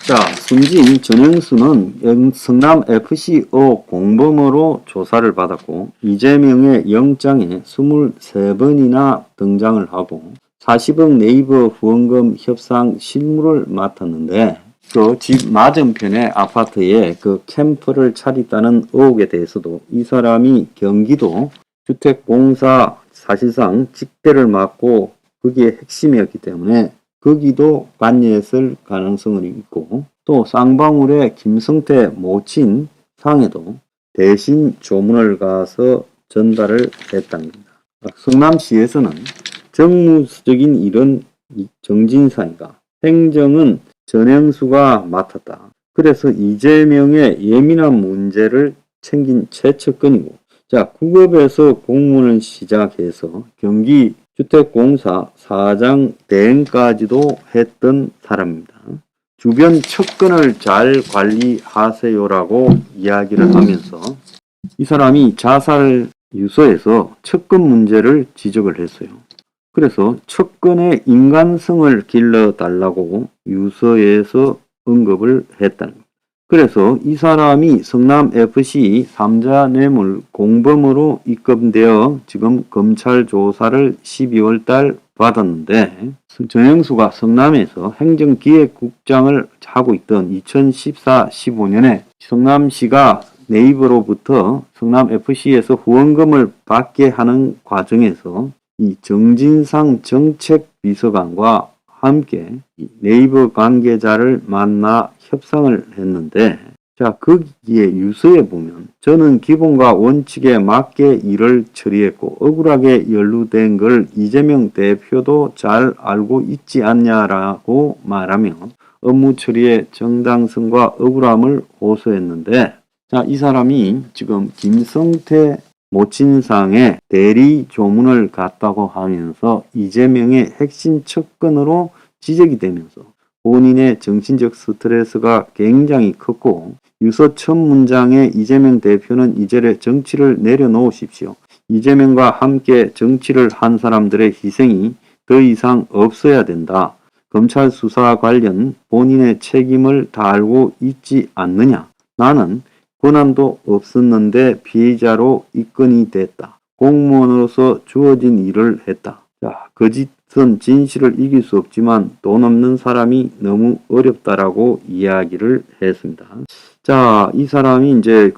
자, 숨진 전영수는 성남FC 공범으로 조사를 받았고, 이재명의 영장에 23번이나 등장을 하고 40억 네이버 후원금 협상 실무를 맡았는데, 그 집 맞은편의 아파트에 그 캠프를 차렸다는 의혹에 대해서도 이 사람이 경기도 주택공사 사실상 직대를 맡고 그게 핵심이었기 때문에 거기도 관여했을 가능성이 있고, 또 쌍방울의 김성태 모친 상에도 대신 조문을 가서 전달을 했다는 겁니다. 성남시에서는 정무적인 일은 정진상이가, 행정은 전영수가 맡았다. 그래서 이재명의 예민한 문제를 챙긴 최측근이고, 자, 구급에서 공무원을 시작해서 경기 주택공사 사장 대행까지도 했던 사람입니다. 주변 측근을 잘 관리하세요라고 이야기를 하면서 이 사람이 자살 유서에서 측근 문제를 지적을 했어요. 그래서 측근의 인간성을 길러달라고 유서에서 언급을 했다는 겁니다. 그래서 이 사람이 성남FC 3자 뇌물 공범으로 입건되어 지금 검찰 조사를 12월 달 받았는데, 전영수가 성남에서 행정기획국장을 하고 있던 2014-15년에 성남시가 네이버로부터 성남FC에서 후원금을 받게 하는 과정에서 이 정진상 정책비서관과 함께 네이버 관계자를 만나 협상을 했는데, 자, 거기에 유서에 보면 저는 기본과 원칙에 맞게 일을 처리했고 억울하게 연루된 걸 이재명 대표도 잘 알고 있지 않냐라고 말하며 업무 처리의 정당성과 억울함을 호소했는데, 자, 이 사람이 지금 김성태 모친상의 대리 조문을 갔다고 하면서 이재명의 핵심 측근으로 지적이 되면서 본인의 정신적 스트레스가 굉장히 컸고, 유서 첫 문장에 이재명 대표는 이제래 정치를 내려놓으십시오. 이재명과 함께 정치를 한 사람들의 희생이 더 이상 없어야 된다. 검찰 수사 관련 본인의 책임을 다 알고 있지 않느냐. 나는 권한도 없었는데 피해자로 입건이 됐다. 공무원으로서 주어진 일을 했다. 자, 거짓은 진실을 이길 수 없지만 돈 없는 사람이 너무 어렵다라고 이야기를 했습니다. 자, 이 사람이 이제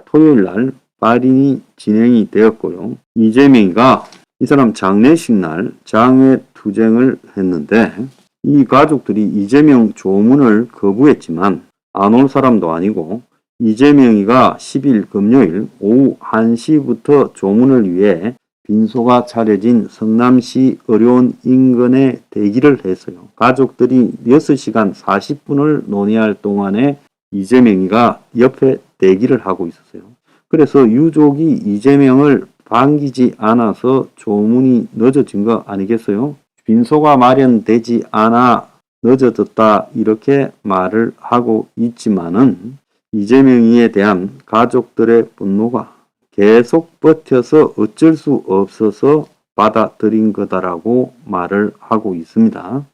토요일 날 발인이 진행이 되었고요. 이재명이가 이 사람 장례식 날 장외투쟁을 했는데, 이 가족들이 이재명 조문을 거부했지만 안 올 사람도 아니고, 이재명이가 10일 금요일 오후 1시부터 조문을 위해 빈소가 차려진 성남시 의료원 인근에 대기를 했어요. 가족들이 6시간 40분을 논의할 동안에 이재명이가 옆에 대기를 하고 있었어요. 그래서 유족이 이재명을 반기지 않아서 조문이 늦어진 거 아니겠어요? 빈소가 마련되지 않아 늦어졌다 이렇게 말을 하고 있지만은, 이재명이에 대한 가족들의 분노가 계속 버텨서 어쩔 수 없어서 받아들인 거다라고 말을 하고 있습니다.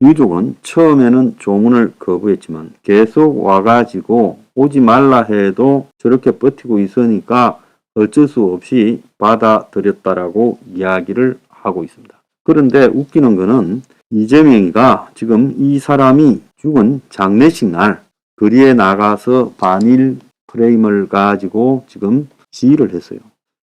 유족은 처음에는 조문을 거부했지만 계속 와가지고 오지 말라 해도 저렇게 버티고 있으니까 어쩔 수 없이 받아들였다라고 이야기를 하고 있습니다. 그런데 웃기는 거는 이재명이가 지금 이 사람이 죽은 장례식 날 거리에 나가서 반일 프레임을 가지고 지금 시위를 했어요.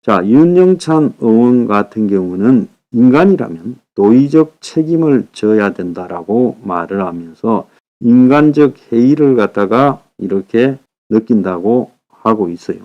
자, 윤영찬 의원 같은 경우는 인간이라면 도의적 책임을 져야 된다라고 말을 하면서 인간적 해이를 갖다가 이렇게 느낀다고 하고 있어요.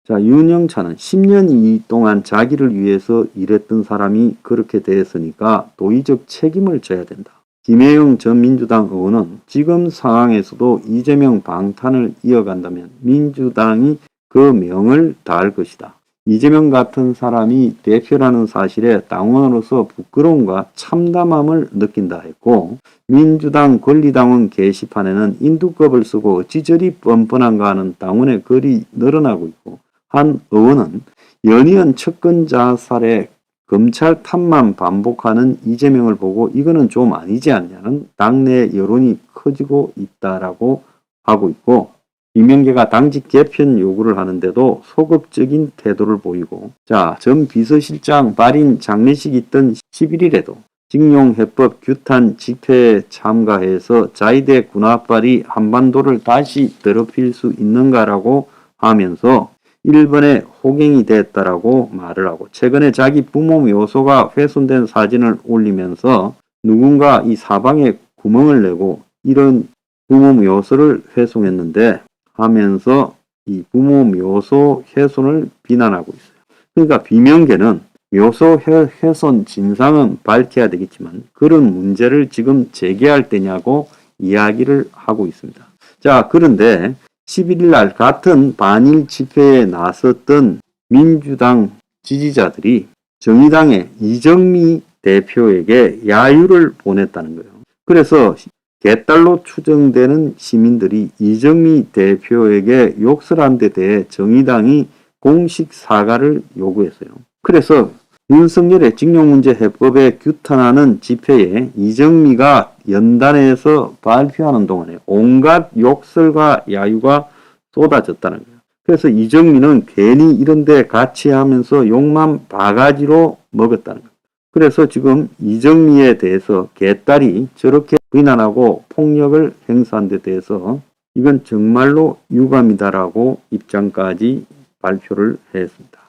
자, 윤영찬은 10년 동안 자기를 위해서 일했던 사람이 그렇게 됐으니까 도의적 책임을 져야 된다. 김혜영 전 민주당 의원은 지금 상황에서도 이재명 방탄을 이어간다면 민주당이 그 명을 다할 것이다. 이재명 같은 사람이 대표라는 사실에 당원으로서 부끄러움과 참담함을 느낀다 했고, 민주당 권리당원 게시판에는 인두껍을 쓰고 어찌 저리 뻔뻔한가 하는 당원의 글이 늘어나고 있고, 한 의원은 연이은 척근 자살에 검찰 탓만 반복하는 이재명을 보고 이거는 좀 아니지 않냐는 당내 여론이 커지고 있다라고 하고 있고, 이명계가 당직 개편 요구를 하는데도 소극적인 태도를 보이고, 자, 전 비서실장 발인 장례식 있던 11일에도 징용해법 규탄 집회에 참가해서 자위대 군합발이 한반도를 다시 더럽힐 수 있는가라고 하면서 일본에 호갱이 됐다라고 말을 하고, 최근에 자기 부모 묘소가 훼손된 사진을 올리면서 누군가 이 사방에 구멍을 내고 이런 부모 묘소를 훼손했는데 하면서 이 부모 묘소 훼손을 비난하고 있어요. 그러니까 비명계는 묘소 훼손 진상은 밝혀야 되겠지만 그런 문제를 지금 제기할 때냐고 이야기를 하고 있습니다. 자, 그런데 11일 날 같은 반일 집회에 나섰던 민주당 지지자들이 정의당의 이정미 대표에게 야유를 보냈다는 거예요. 그래서 개딸로 추정되는 시민들이 이정미 대표에게 욕설 한 데 대해 정의당이 공식 사과를 요구했어요. 그래서 윤석열의 징용문제 해법에 규탄하는 집회에 이정미가 연단에서 발표하는 동안에 온갖 욕설과 야유가 쏟아졌다는 거예요. 그래서 이정미는 괜히 이런 데 같이 하면서 욕만 바가지로 먹었다는 거예요. 그래서 지금 이정미에 대해서 개딸이 저렇게 비난하고 폭력을 행사한 데 대해서 이건 정말로 유감이다라고 입장까지 발표를 했습니다.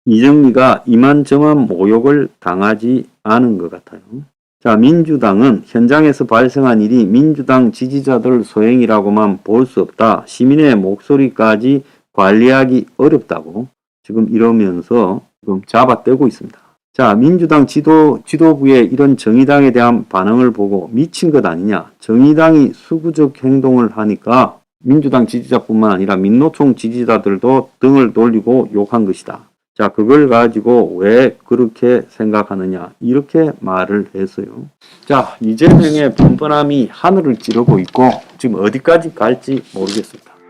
이정미가 이만저만 모욕을 당하지 않은 것 같아요. 자, 민주당은 현장에서 발생한 일이 민주당 지지자들 소행이라고만 볼 수 없다. 시민의 목소리까지 관리하기 어렵다고 지금 이러면서 지금 잡아떼고 있습니다. 자, 민주당 지도부의 이런 정의당에 대한 반응을 보고 미친 것 아니냐. 정의당이 수구적 행동을 하니까 민주당 지지자뿐만 아니라 민노총 지지자들도 등을 돌리고 욕한 것이다. 자, 그걸 가지고 왜 그렇게 생각하느냐 이렇게 말을 했어요. 자, 이재명의 뻔뻔함이 하늘을 찌르고 있고 지금 어디까지 갈지 모르겠습니다.